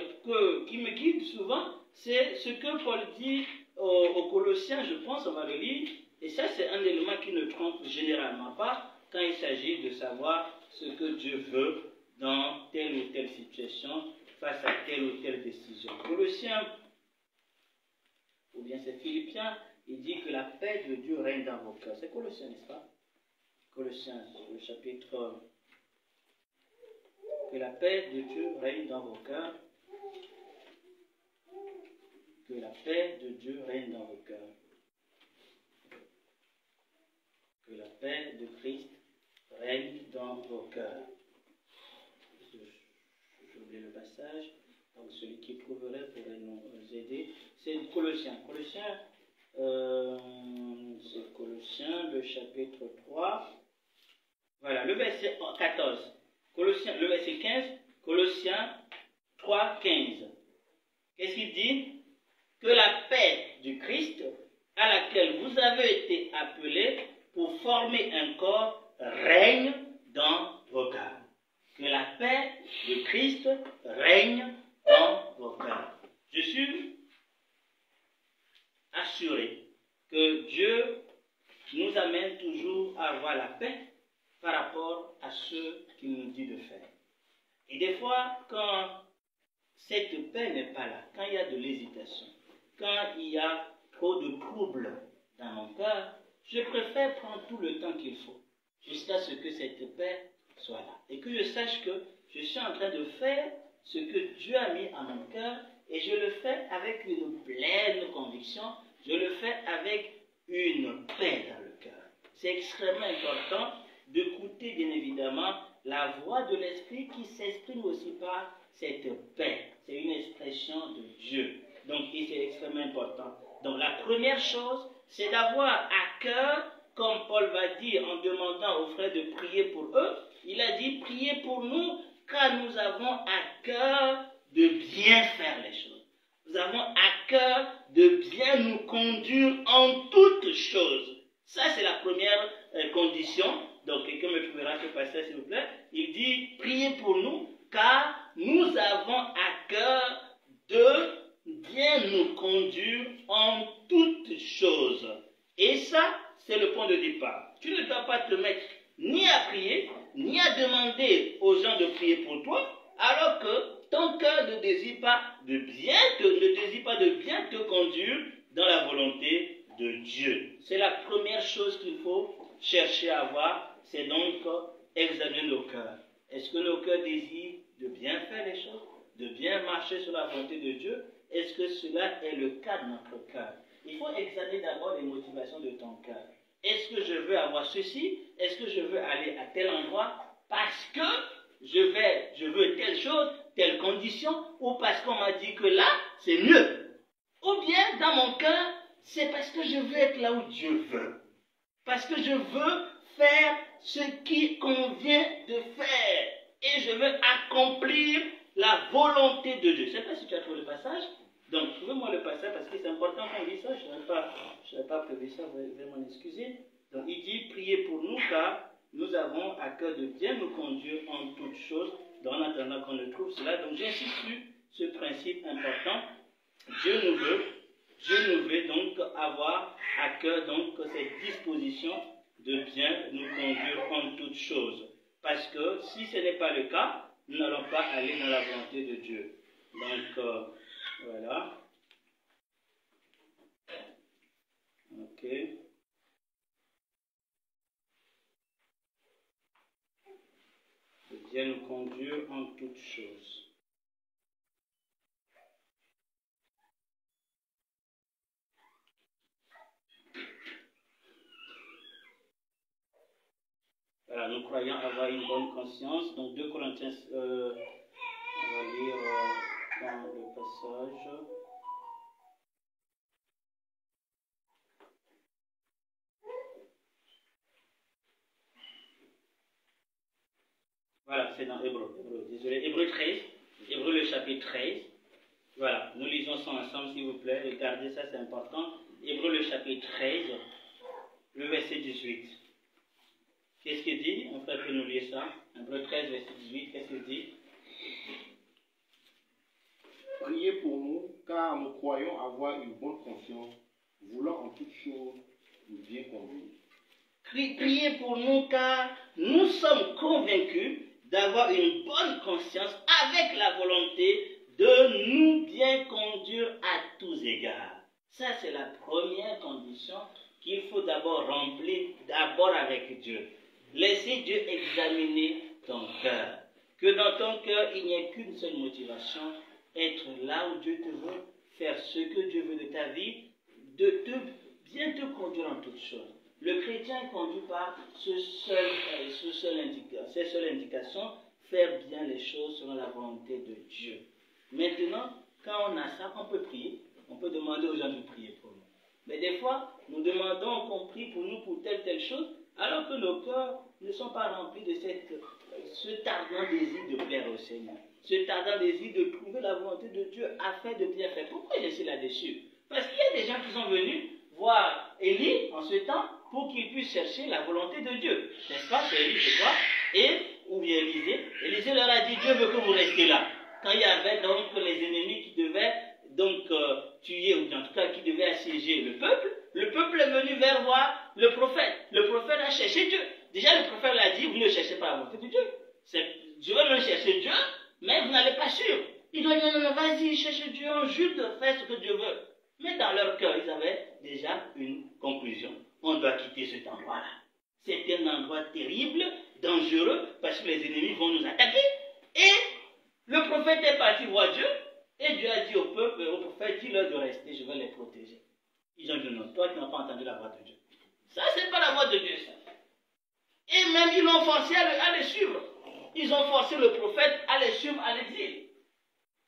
qui me guide souvent, c'est ce que Paul dit aux Colossiens, je pense, on va le lire. Et ça, c'est un élément qui ne trompe généralement pas quand il s'agit de savoir ce que Dieu veut dans telle ou telle situation, face à telle ou telle décision. Colossiens, ou bien c'est Philippiens, il dit que la paix de Dieu règne dans vos cœurs. C'est Colossiens, n'est-ce pas? Colossiens, le chapitre. Que la paix de Dieu règne dans vos cœurs. Que la paix de Dieu règne dans vos cœurs. Que la paix de Christ règne dans vos cœurs. J'ai oublié le passage. Donc celui qui trouverait pourrait nous aider. C'est Colossiens. C'est Colossiens, le chapitre 3. Voilà, le verset 14. Colossiens, le verset 15. Colossiens 3, 15. Qu'est-ce qu'il dit? Que la paix du Christ, à laquelle vous avez été appelés pour former un corps, règne dans vos cœurs. Que la paix de Christ règne dans vos cœurs. Je suis toujours à avoir la paix par rapport à ce qu'il nous dit de faire. Et des fois, quand cette paix n'est pas là, quand il y a de l'hésitation, quand il y a trop de troubles dans mon cœur, je préfère prendre tout le temps qu'il faut jusqu'à ce que cette paix soit là. Et que je sache que je suis en train de faire ce que Dieu a mis à mon cœur et je le fais avec une pleine conviction, je le fais avec une paix dans le cœur. C'est extrêmement important d'écouter bien évidemment la voix de l'Esprit qui s'exprime aussi par cette paix. C'est une expression de Dieu. Donc, c'est extrêmement important. Donc, la première chose, c'est d'avoir à cœur, comme Paul va dire en demandant aux frères de prier pour eux, il a dit, priez pour nous, car nous avons à cœur de bien faire les choses. Nous avons à cœur de bien nous conduire en toutes choses. Ça, c'est la première condition. Donc, quelqu'un me trouvera ce passage, s'il vous plaît. Il dit, priez pour nous, car nous avons à cœur de bien nous conduire en toutes choses. Et ça, c'est le point de départ. Tu ne dois pas te mettre ni à prier, ni à demander aux gens de prier pour toi, alors que ton cœur ne désire pas de bien te conduire dans la volonté de Dieu. C'est la première chose qu'il faut chercher à voir, c'est donc examiner nos cœurs. Est-ce que nos cœurs désirent de bien faire les choses, de bien marcher sur la volonté de Dieu? Est-ce que cela est le cas de notre cœur? Il faut examiner d'abord les motivations de ton cœur. Est-ce que je veux avoir ceci? Est-ce que je veux aller à tel endroit parce que je veux telle chose, telle condition, ou parce qu'on m'a dit que là, c'est mieux? Ou bien, dans mon cœur, c'est parce que je veux être là où Dieu veut. Parce que je veux faire ce qui convient de faire. Et je veux accomplir la volonté de Dieu. Je ne sais pas si tu as trouvé le passage. Donc, trouvez-moi le passage parce que c'est important qu'on dise ça. Je n'avais pas prévu ça, vous allez m'en excuser. Donc, il dit, priez pour nous car nous avons à cœur de bien nous conduire en toutes choses. Donc, en attendant qu'on ne trouve cela. Donc, j'insiste sur ce principe important. Dieu nous veut donc avoir à cœur donc cette disposition de bien nous conduire en toutes choses. Parce que si ce n'est pas le cas, nous n'allons pas aller dans la volonté de Dieu. Donc, voilà. Ok. De bien nous conduire en toutes choses. Voilà, nous croyons avoir une bonne conscience. Donc 2 Corinthiens, on va lire dans le passage. Voilà, c'est dans Hébreu, désolé, Hébreu 13, Hébreu le chapitre 13. Voilà, nous lisons ça ensemble s'il vous plaît, regardez ça, c'est important. Hébreu le chapitre 13, le verset 18. Qu'est-ce qu'il dit? On peut nous lire ça. Hébreu 13, verset 18, qu'est-ce qu'il dit? Priez pour nous, car nous croyons avoir une bonne conscience, voulant en toutes choses nous bien conduire. Priez pour nous, car nous sommes convaincus d'avoir une bonne conscience avec la volonté de nous bien conduire à tous égards. Ça, c'est la première condition qu'il faut d'abord remplir, d'abord avec Dieu. Laissez Dieu examiner ton cœur. Que dans ton cœur, il n'y ait qu'une seule motivation, être là où Dieu te veut, faire ce que Dieu veut de ta vie, de bien te conduire en toutes choses. Le chrétien est conduit par ces seules indications, faire bien les choses selon la volonté de Dieu. Maintenant, quand on a ça, on peut prier, on peut demander aux gens de prier pour nous. Mais des fois, nous demandons qu'on prie pour nous pour telle chose, alors que nos cœurs ne sont pas remplis de ce ardent désir de plaire au Seigneur, ce ardent désir de trouver la volonté de Dieu afin de bien faire. Pourquoi je suis là-dessus? Parce qu'il y a des gens qui sont venus voir Élie en ce temps pour qu'il puisse chercher la volonté de Dieu. N'est-ce pas? C'est Élie, je crois, ou bien Élisée. Élisée leur a dit, Dieu veut que vous restiez là. Quand il y avait donc les ennemis qui devaient donc tuer, ou bien en tout cas qui devaient assiéger le peuple est venu vers voir le prophète. Le prophète chercher Dieu. Déjà, le prophète l'a dit, vous ne cherchez pas la volonté de Dieu. Je veux même chercher Dieu, mais vous n'allez pas suivre. Ils doivent dire, non, vas-y, cherche Dieu, en juge de faire ce que Dieu veut. Mais dans leur cœur, ils avaient déjà une conclusion. On doit quitter cet endroit-là. C'est un endroit terrible, dangereux, parce que les ennemis vont nous attaquer. Et le prophète est parti voir Dieu, et Dieu a dit au peuple, au prophète, dis-leur de rester, je vais les protéger. Ils ont dit non, toi qui n'as pas entendu la voix de Dieu. Ça, c'est pas la voix de Dieu, ça. Et même, ils l'ont forcé à les suivre. Ils ont forcé le prophète à les suivre à l'exil.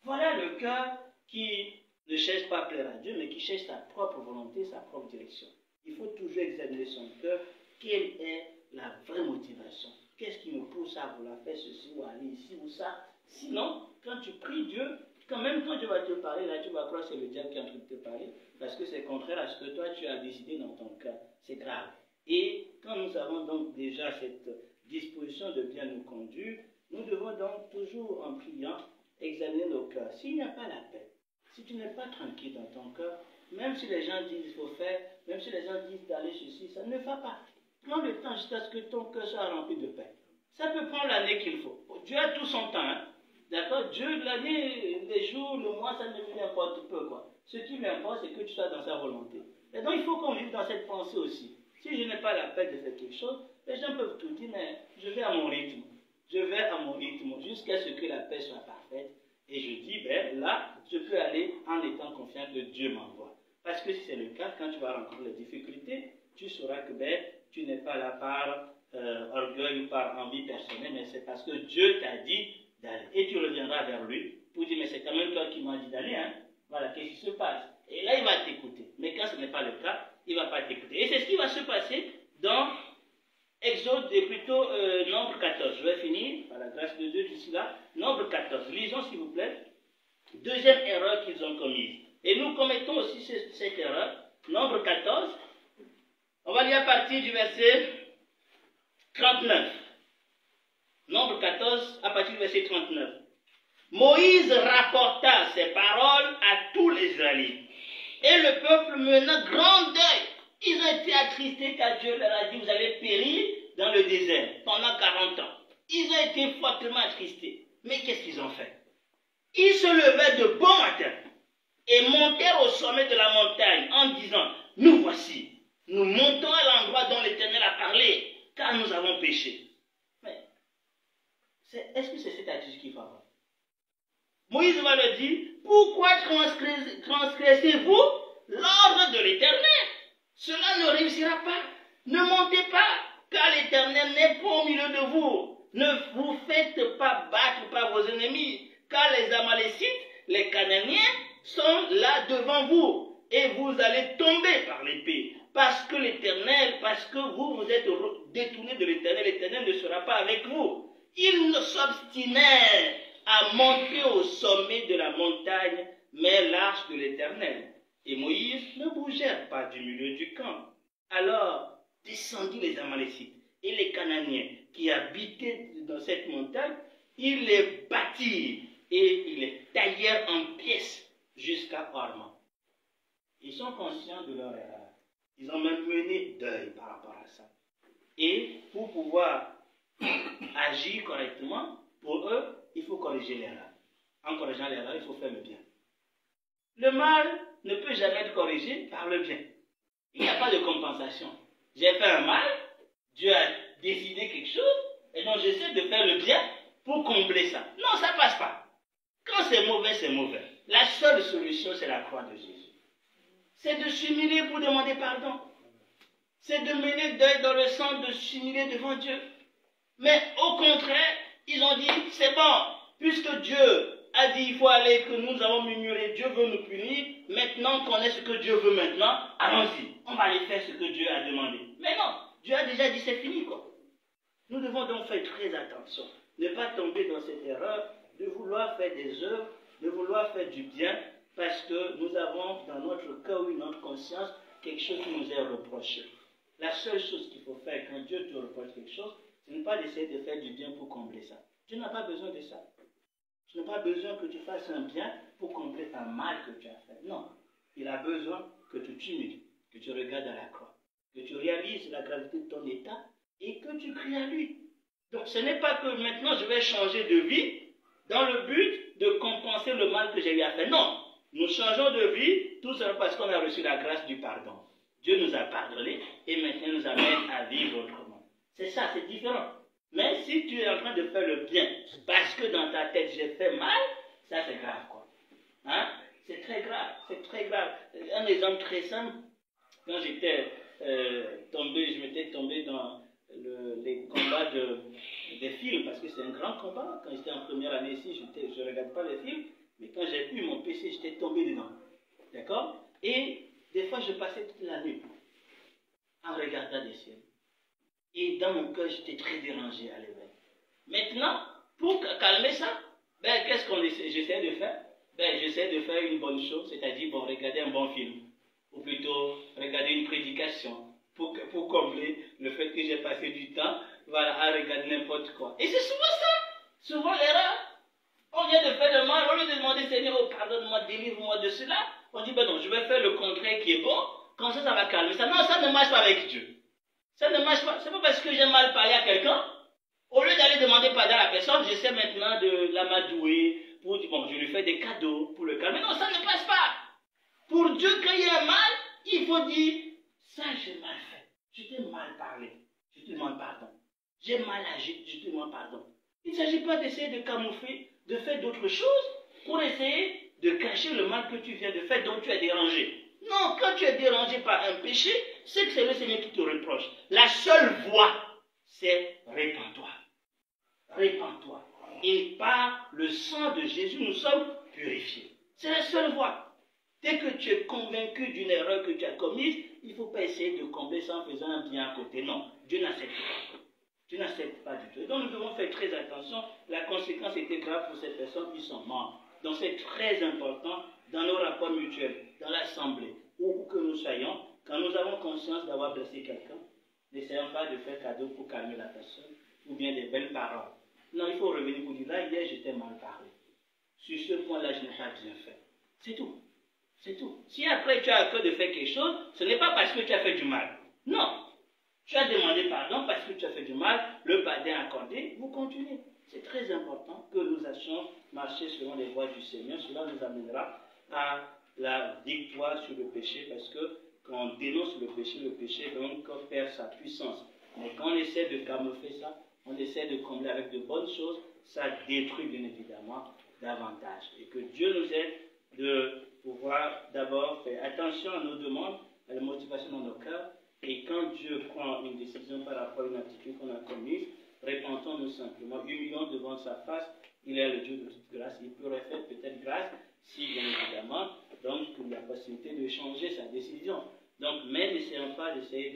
Voilà le cœur qui ne cherche pas à plaire à Dieu, mais qui cherche sa propre volonté, sa propre direction. Il faut toujours examiner son cœur. Quelle est la vraie motivation? Qu'est-ce qui me pousse à vouloir faire ceci ou aller ici ou ça? Sinon, quand tu pries Dieu, quand même quand Dieu va te parler, là tu vas croire que c'est le diable qui est en train de te parler, parce que c'est contraire à ce que toi tu as décidé dans ton cœur. C'est grave. Et quand nous avons donc déjà cette disposition de bien nous conduire, nous devons donc toujours en priant examiner nos cœurs. S'il n'y a pas la paix, si tu n'es pas tranquille dans ton cœur, même si les gens disent qu'il faut faire, même si les gens disent d'aller ceci, ça ne va pas. Prends le temps jusqu'à ce que ton cœur soit rempli de paix. Ça peut prendre l'année qu'il faut. Dieu a tout son temps. Hein? D'accord? Dieu, l'année, les jours, le mois, ça ne lui importe peu. Quoi. Ce qui lui importe, c'est que tu sois dans sa volonté. Et donc, il faut qu'on vive dans cette pensée aussi. Si je n'ai pas la paix de faire quelque chose, les gens peuvent tout dire, mais je vais à mon rythme. Je vais à mon rythme jusqu'à ce que la paix soit parfaite. Et je dis, ben là, je peux aller en étant confiant que Dieu m'envoie. Parce que si c'est le cas, quand tu vas rencontrer les difficultés, tu sauras que ben, tu n'es pas là par orgueil ou par envie personnelle, mais c'est parce que Dieu t'a dit d'aller. Et tu reviendras vers lui pour dire, mais c'est quand même toi qui m'as dit d'aller, hein? Voilà, qu'est-ce qui se passe? Et là, il va t'écouter. Mais quand ce n'est pas le cas, il ne va pas t'écouter. Et c'est ce qui va se passer dans Exode, et plutôt Nombre 14. Je vais finir, par la grâce de Dieu, d'ici là. Nombre 14. Lisons, s'il vous plaît. Deuxième erreur qu'ils ont commise. Et nous commettons aussi cette erreur. Nombre 14. On va lire à partir du verset 39. Nombre 14, à partir du verset 39. Moïse rapporta ces paroles à tous les Israélites. Et le peuple mena grand deuil. Ils ont été attristés car Dieu leur a dit, vous allez périr dans le désert pendant 40 ans. Ils ont été fortement attristés. Mais qu'est-ce qu'ils ont fait? Ils se levaient de bon matin et montèrent au sommet de la montagne en disant, nous voici, nous montons à l'endroit dont l'Éternel a parlé, car nous avons péché. Mais, est-ce que c'est cette attitude qu'il faut avoir? Moïse va leur dire, pourquoi transgressez-vous l'ordre de l'Éternel? Cela ne réussira pas. Ne montez pas, car l'Éternel n'est pas au milieu de vous. Ne vous faites pas battre par vos ennemis, car les Amalécites, les Cananéens, sont là devant vous, et vous allez tomber par l'épée. Parce que vous vous êtes détournés de l'Éternel, l'Éternel ne sera pas avec vous. Ils s'obstinèrent à monter au sommet de la montagne, mais l'arche de l'Éternel. Et Moïse ne bougèrent pas du milieu du camp. Alors descendit les Amalécites et les Cananéens qui habitaient dans cette montagne, ils les battirent et ils les taillèrent en pièces jusqu'à Horma. Ils sont conscients de leur erreur. Ils ont même mené deuil par rapport à ça. Et pour pouvoir agir correctement, pour eux, il faut corriger l'erreur. En corrigeant l'erreur, il faut faire le bien. Le mal ne peut jamais être corrigé par le bien. Il n'y a pas de compensation. J'ai fait un mal, Dieu a décidé quelque chose, et donc j'essaie de faire le bien pour combler ça. Non, ça ne passe pas. Quand c'est mauvais, c'est mauvais. La seule solution, c'est la croix de Jésus. C'est de s'humilier pour demander pardon. C'est de mener deuil dans le sang, de s'humilier devant Dieu. Mais au contraire, ils ont dit, c'est bon, puisque Dieu a dit, il faut aller, que nous avons murmuré, Dieu veut nous punir, maintenant qu'on est ce que Dieu veut maintenant, allons-y, on va aller faire ce que Dieu a demandé. Mais non, Dieu a déjà dit, c'est fini, quoi. Nous devons donc faire très attention, ne pas tomber dans cette erreur de vouloir faire des œuvres, de vouloir faire du bien, parce que nous avons dans notre cœur ou notre conscience quelque chose qui nous est reproché. La seule chose qu'il faut faire quand Dieu te reproche quelque chose, ce n'est pas d'essayer de faire du bien pour combler ça. Tu n'as pas besoin de ça. Tu n'as pas besoin que tu fasses un bien pour combler un mal que tu as fait. Non. Il a besoin que tu t'humilies, que tu regardes à la croix, que tu réalises la gravité de ton état et que tu cries à lui. Donc ce n'est pas que maintenant je vais changer de vie dans le but de compenser le mal que j'ai eu à faire. Non, nous changeons de vie tout simplement parce qu'on a reçu la grâce du pardon. Dieu nous a pardonné et maintenant nous amène à vivre autrement. C'est ça, c'est différent. Mais si tu es en train de faire le bien parce que dans ta tête j'ai fait mal, ça c'est grave quoi. Hein? C'est très grave, c'est très grave. Un exemple très simple, quand j'étais je m'étais tombé dans les combats des films, parce que c'est un grand combat. Quand j'étais en première année ici, je ne regarde pas les films, mais quand j'ai eu mon PC, j'étais tombé dedans. D'accord? Et des fois, je passais toute la nuit en regardant des films. Et dans mon cœur, j'étais très dérangé à l'éveil. Maintenant, pour calmer ça, qu'est-ce que j'essaie de faire? J'essaie de faire une bonne chose, c'est-à-dire regarder un bon film. Ou plutôt regarder une prédication. Pour combler le fait que j'ai passé du temps à regarder n'importe quoi. Et c'est souvent ça. Souvent l'erreur. On vient de faire le mal, au lieu de demander Seigneur, oh, pardonne-moi, délivre-moi de cela. On dit, non, je vais faire le contraire qui est bon, comme ça va calmer ça. Non, ça ne marche pas avec Dieu. Ça ne marche pas. C'est pas parce que j'ai mal parlé à quelqu'un. Au lieu d'aller demander pardon à la personne, j'essaie maintenant de l'amadouer pour dire, je lui fais des cadeaux pour le calmer. Non, ça ne passe pas. Pour Dieu, quand il y a un mal, il faut dire, ça j'ai mal fait. Je t'ai mal parlé. Je te demande pardon. J'ai mal agi. Je te demande pardon. Il ne s'agit pas d'essayer de camoufler, de faire d'autres choses pour essayer de cacher le mal que tu viens de faire dont tu es dérangé. Non, quand tu es dérangé par un péché, c'est que c'est le Seigneur qui te reproche. La seule voie, c'est répands-toi. Répands-toi. Et par le sang de Jésus, nous sommes purifiés. C'est la seule voie. Dès que tu es convaincu d'une erreur que tu as commise, il ne faut pas essayer de combler ça en faisant un bien à côté. Non, Dieu n'accepte pas. Dieu n'accepte pas du tout. Et donc nous devons faire très attention. La conséquence était grave pour ces personnes qui sont mortes. Donc c'est très important dans nos rapports mutuels, dans l'assemblée, où que nous soyons, quand nous avons conscience d'avoir blessé quelqu'un, n'essayons pas de faire cadeau pour calmer la personne, ou bien des belles paroles. Non, il faut revenir pour dire, là, hier, j'étais mal parlé. Sur ce point-là, je n'ai pas bien fait. C'est tout. C'est tout. Si après tu as à cœur de faire quelque chose, ce n'est pas parce que tu as fait du mal. Non. Tu as demandé pardon parce que tu as fait du mal, le pardon est accordé, vous continuez. C'est très important que nous sachions marcher selon les voies du Seigneur. Cela nous amènera à la victoire sur le péché, parce que quand on dénonce le péché donc perd sa puissance. Mais quand on essaie de camoufler ça, on essaie de combler avec de bonnes choses, ça détruit bien évidemment davantage. Et que Dieu nous aide de pouvoir d'abord faire attention à nos demandes, à la motivation dans nos cœurs, et quand Dieu prend une décision par rapport à une attitude qu'on a commise, répentons-nous simplement, humilions devant sa face. Il est le Dieu de toute grâce, il pourrait faire peut-être grâce si bien évidemment, donc il a la possibilité de changer sa décision. Donc, mais n'essayons pas d'essayer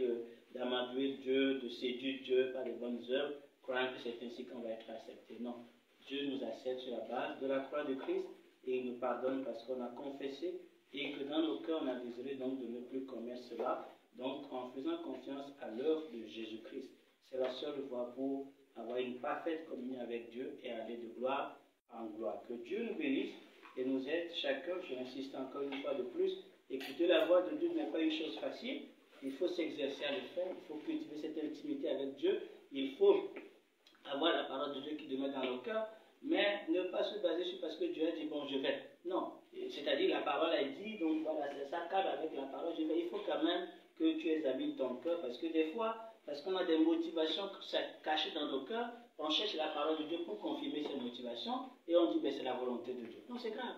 d'amadouer Dieu, de séduire Dieu par les bonnes œuvres, croyant que c'est ainsi qu'on va être accepté. Non, Dieu nous accepte sur la base de la croix de Christ, et il nous pardonne parce qu'on a confessé, et que dans nos cœurs on a désiré donc de ne plus commettre cela, donc en faisant confiance à l'œuvre de Jésus-Christ. C'est la seule voie pour avoir une parfaite communion avec Dieu et aller de gloire en gloire. Que Dieu nous bénisse et nous aide chacun, je insiste encore une fois de plus, écouter la voix de Dieu n'est pas une chose facile, il faut s'exercer à le faire, il faut cultiver cette intimité avec Dieu, il faut avoir la parole de Dieu qui demeure dans nos cœurs, mais ne pas se baser sur parce que Dieu a dit bon je vais. Non, c'est-à-dire la parole a dit, donc voilà, ça cadre avec la parole, je vais. Il faut quand même que tu examines ton cœur, parce que des fois, parce qu'on a des motivations cachées dans nos cœurs, on cherche la parole de Dieu pour confirmer ces motivations, et on dit ben c'est la volonté de Dieu. Non, c'est grave.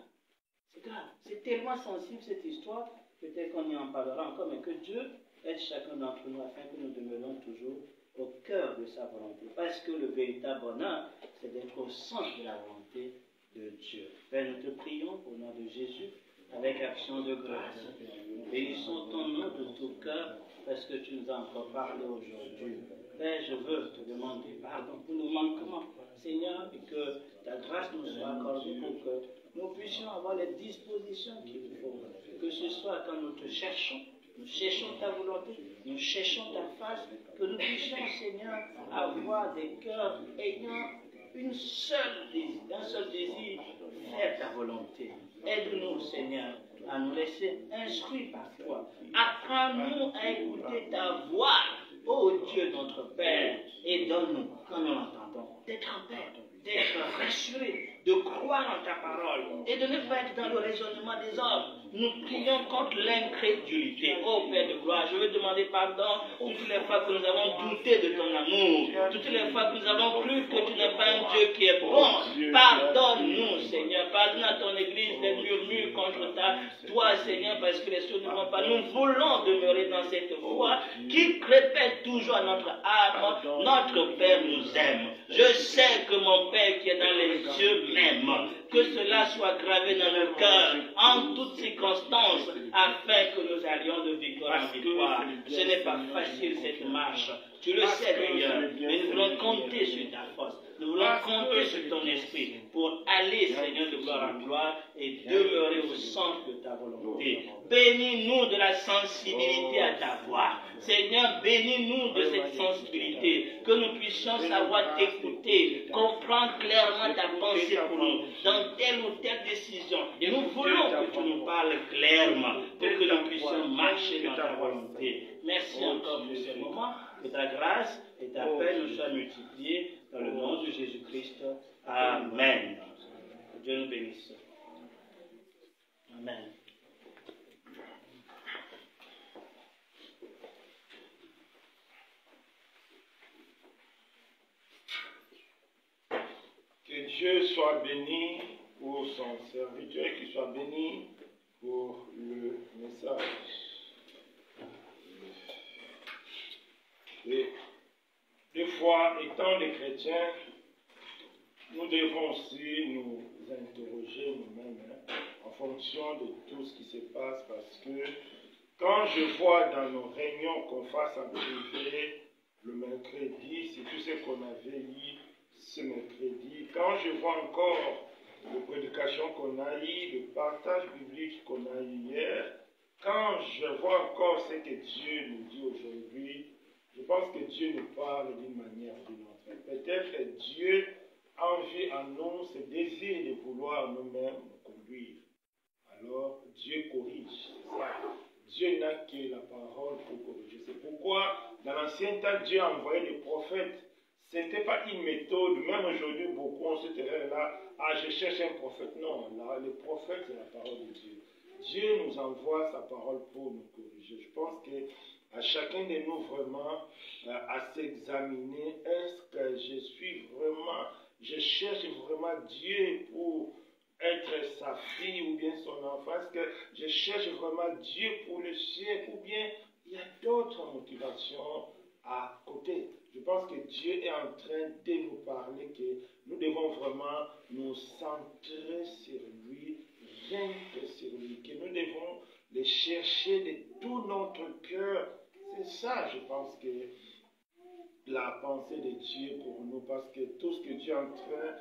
C'est grave. C'est tellement sensible cette histoire, peut-être qu'on y en parlera encore, mais que Dieu aide chacun d'entre nous afin que nous demeurions toujours au cœur de sa volonté. Parce que le véritable bonheur, c'est d'être au centre de la volonté de Dieu. Père, nous te prions au nom de Jésus, avec action de grâce. Nous bénissons ton nom de tout cœur, parce que tu nous as encore parlé aujourd'hui. Père, je veux te demander pardon pour nos manquements, Seigneur, et que ta grâce nous soit accordée pour que nous puissions avoir les dispositions qu'il nous faut. Que ce soit quand nous te cherchons, nous cherchons ta volonté, nous cherchons ta face, que nous puissions, Seigneur, avoir des cœurs ayant un seul désir, faire ta volonté. Aide-nous, Seigneur, à nous laisser instruire par toi. Apprends-nous à écouter ta voix Ô Dieu notre Père, et donne-nous, quand nous l'entendons, d'être en paix, d'être rassurés, de croire en ta parole et de ne pas être dans le raisonnement des hommes. Nous prions contre l'incrédulité. Ô Père de gloire, je veux demander pardon toutes les fois que nous avons douté de ton amour, toutes les fois que nous avons cru que tu n'es pas un Dieu qui est bon. Pardonne-nous, Seigneur. Pardonne à ton Église les murmures contre toi, Seigneur, parce que les choses ne vont pas. Nous voulons demeurer dans cette foi qui répète toujours à notre âme, notre Père nous aime. Je sais que mon Père qui est dans les cieux m'aime. Que cela soit gravé dans nos cœurs en toutes circonstances, afin que nous allions de victoire en victoire. Ce n'est pas facile cette marche. Tu le sais d'ailleurs, mais nous voulons compter sur ta force. Nous voulons compter sur ton esprit pour aller, Seigneur, de gloire en gloire et demeurer au centre de ta volonté. Bénis-nous de la sensibilité à ta voix. Seigneur, bénis-nous de cette sensibilité, que nous puissions savoir t'écouter, comprendre clairement ta pensée pour nous, dans telle ou telle décision. Nous voulons que tu nous parles clairement, pour que nous puissions marcher dans ta volonté. Merci encore pour ce moment. Que ta grâce et ta paix nous soient multipliées dans le nom de Jésus-Christ. Amen. Que Dieu nous bénisse. Amen. Que Dieu soit béni pour son serviteur, qu'il soit béni pour le message. Et des fois, étant des chrétiens, nous devons aussi nous interroger nous-mêmes en fonction de tout ce qui se passe, parce que quand je vois dans nos réunions qu'on fasse en privé le mercredi, c'est tout ce qu'on avait eu ce mercredi, quand je vois encore les prédications qu'on a eues, le partage biblique qu'on a eu hier, quand je vois encore ce que Dieu nous dit aujourd'hui, je pense que Dieu nous parle d'une manière ou d'une autre. Peut-être que Dieu a envie en nous ce désir de vouloir nous-mêmes nous conduire. Alors, Dieu corrige, c'est ça. Dieu n'a que la parole pour corriger. C'est pourquoi, dans l'ancien temps, Dieu a envoyé des prophètes. Ce n'était pas une méthode. Même aujourd'hui, beaucoup ont cette erreur-là. Ah, je cherche un prophète. Non, là, le prophète, c'est la parole de Dieu. Dieu nous envoie sa parole pour nous corriger. Je pense que à chacun de nous vraiment à s'examiner, est-ce que je cherche vraiment Dieu pour être sa fille ou bien son enfant, est-ce que je cherche vraiment Dieu pour le ciel ou bien il y a d'autres motivations à côté. Je pense que Dieu est en train de nous parler que nous devons vraiment nous centrer sur lui, rien que sur lui, que nous devons le chercher de tout notre cœur. C'est ça, je pense, que la pensée de Dieu pour nous, parce que tout ce que Dieu est en train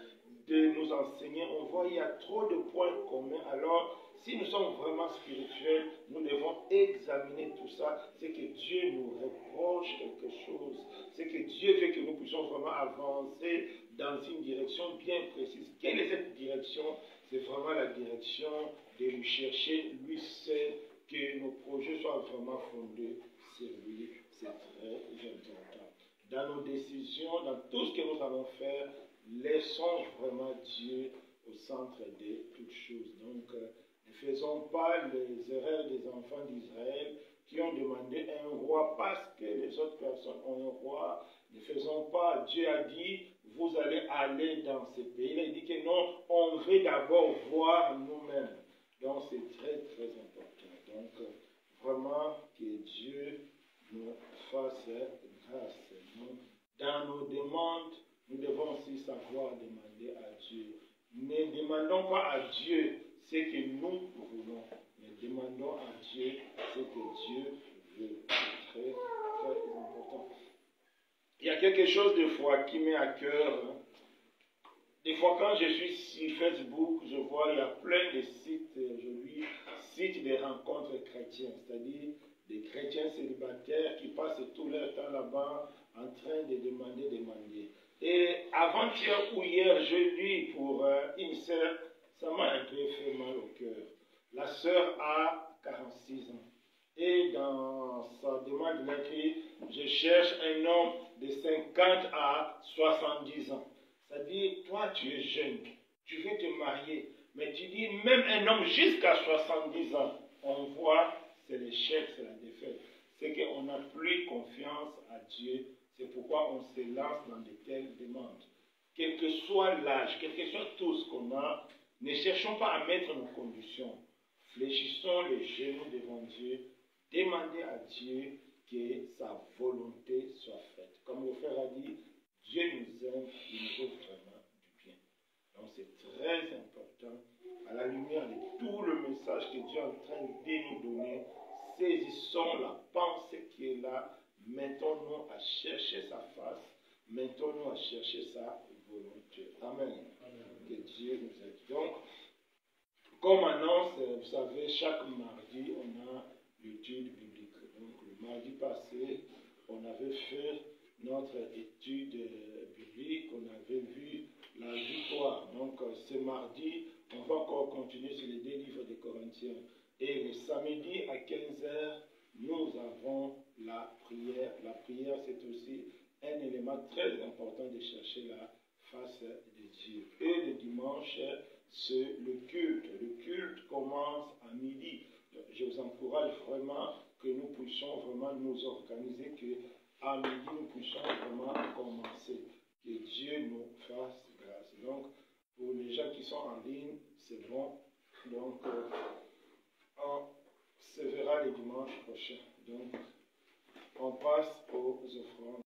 de nous enseigner, on voit qu'il y a trop de points communs. Alors, si nous sommes vraiment spirituels, nous devons examiner tout ça. C'est que Dieu nous reproche quelque chose. C'est que Dieu veut que nous puissions vraiment avancer dans une direction bien précise. Quelle est cette direction? C'est vraiment la direction de lui chercher, lui seul, que nos projets soient vraiment fondés sur lui. C'est très important. Dans nos décisions, dans tout ce que nous allons faire, laissons vraiment Dieu au centre de toutes choses. Donc, ne faisons pas les erreurs des enfants d'Israël qui ont demandé un roi parce que les autres personnes ont un roi. Ne faisons pas, Dieu a dit, vous allez aller dans ce pays. Il a dit que non, on veut d'abord voir nous-mêmes. Donc, c'est très, très important. Donc, vraiment que Dieu nous fasse grâce. Dans nos demandes, nous devons aussi savoir demander à Dieu. Ne demandons pas à Dieu ce que nous voulons, mais demandons à Dieu ce que Dieu veut. C'est très, très important. Il y a quelque chose de fois qui m'est à cœur. Des fois, quand je suis sur Facebook, je vois il y a plein de sites, aujourd'hui, sites de rencontres chrétiennes, c'est-à-dire des chrétiens célibataires qui passent tout leur temps là-bas en train de demander. Et avant-hier ou hier, je lis pour une sœur, ça m'a un peu fait mal au cœur. La sœur a 46 ans. Et dans sa demande, il a écrit, je cherche un homme de 50 à 70 ans. C'est-à-dire, toi, tu es jeune, tu veux te marier, mais tu dis, même un homme jusqu'à 70 ans, on voit, c'est l'échec, c'est la défaite. C'est qu'on n'a plus confiance à Dieu. C'est pourquoi on se lance dans de telles demandes. Quel que soit l'âge, quel que soit tout ce qu'on a, ne cherchons pas à mettre nos conditions. Fléchissons les genoux devant Dieu. Demandez à Dieu que sa volonté soit faite. Comme le frère a dit, Dieu nous aime, il nous veut vraiment du bien. Donc c'est très important, à la lumière de tout le message que Dieu est en train de nous donner, saisissons la pensée qui est là, mettons-nous à chercher sa face, mettons-nous à chercher sa volonté. Amen. Que Dieu nous aide. Donc, comme annonce, vous savez, chaque mardi, on a l'étude biblique. Donc, le mardi passé, on avait fait notre étude biblique, on avait vu la victoire. Donc, ce mardi, on va encore continuer sur les 2 livres des Corinthiens. Et le samedi à 15h, nous avons la prière. La prière, c'est aussi un élément très important de chercher la face de Dieu. Et le dimanche, c'est le culte. Le culte commence à midi. Je vous encourage vraiment que nous puissions vraiment nous organiser, qu'à midi nous puissions vraiment commencer. Que Dieu nous fasse grâce. Donc, pour les gens qui sont en ligne, c'est bon. Donc, on se verra le dimanche prochain. Donc, on passe aux offrandes.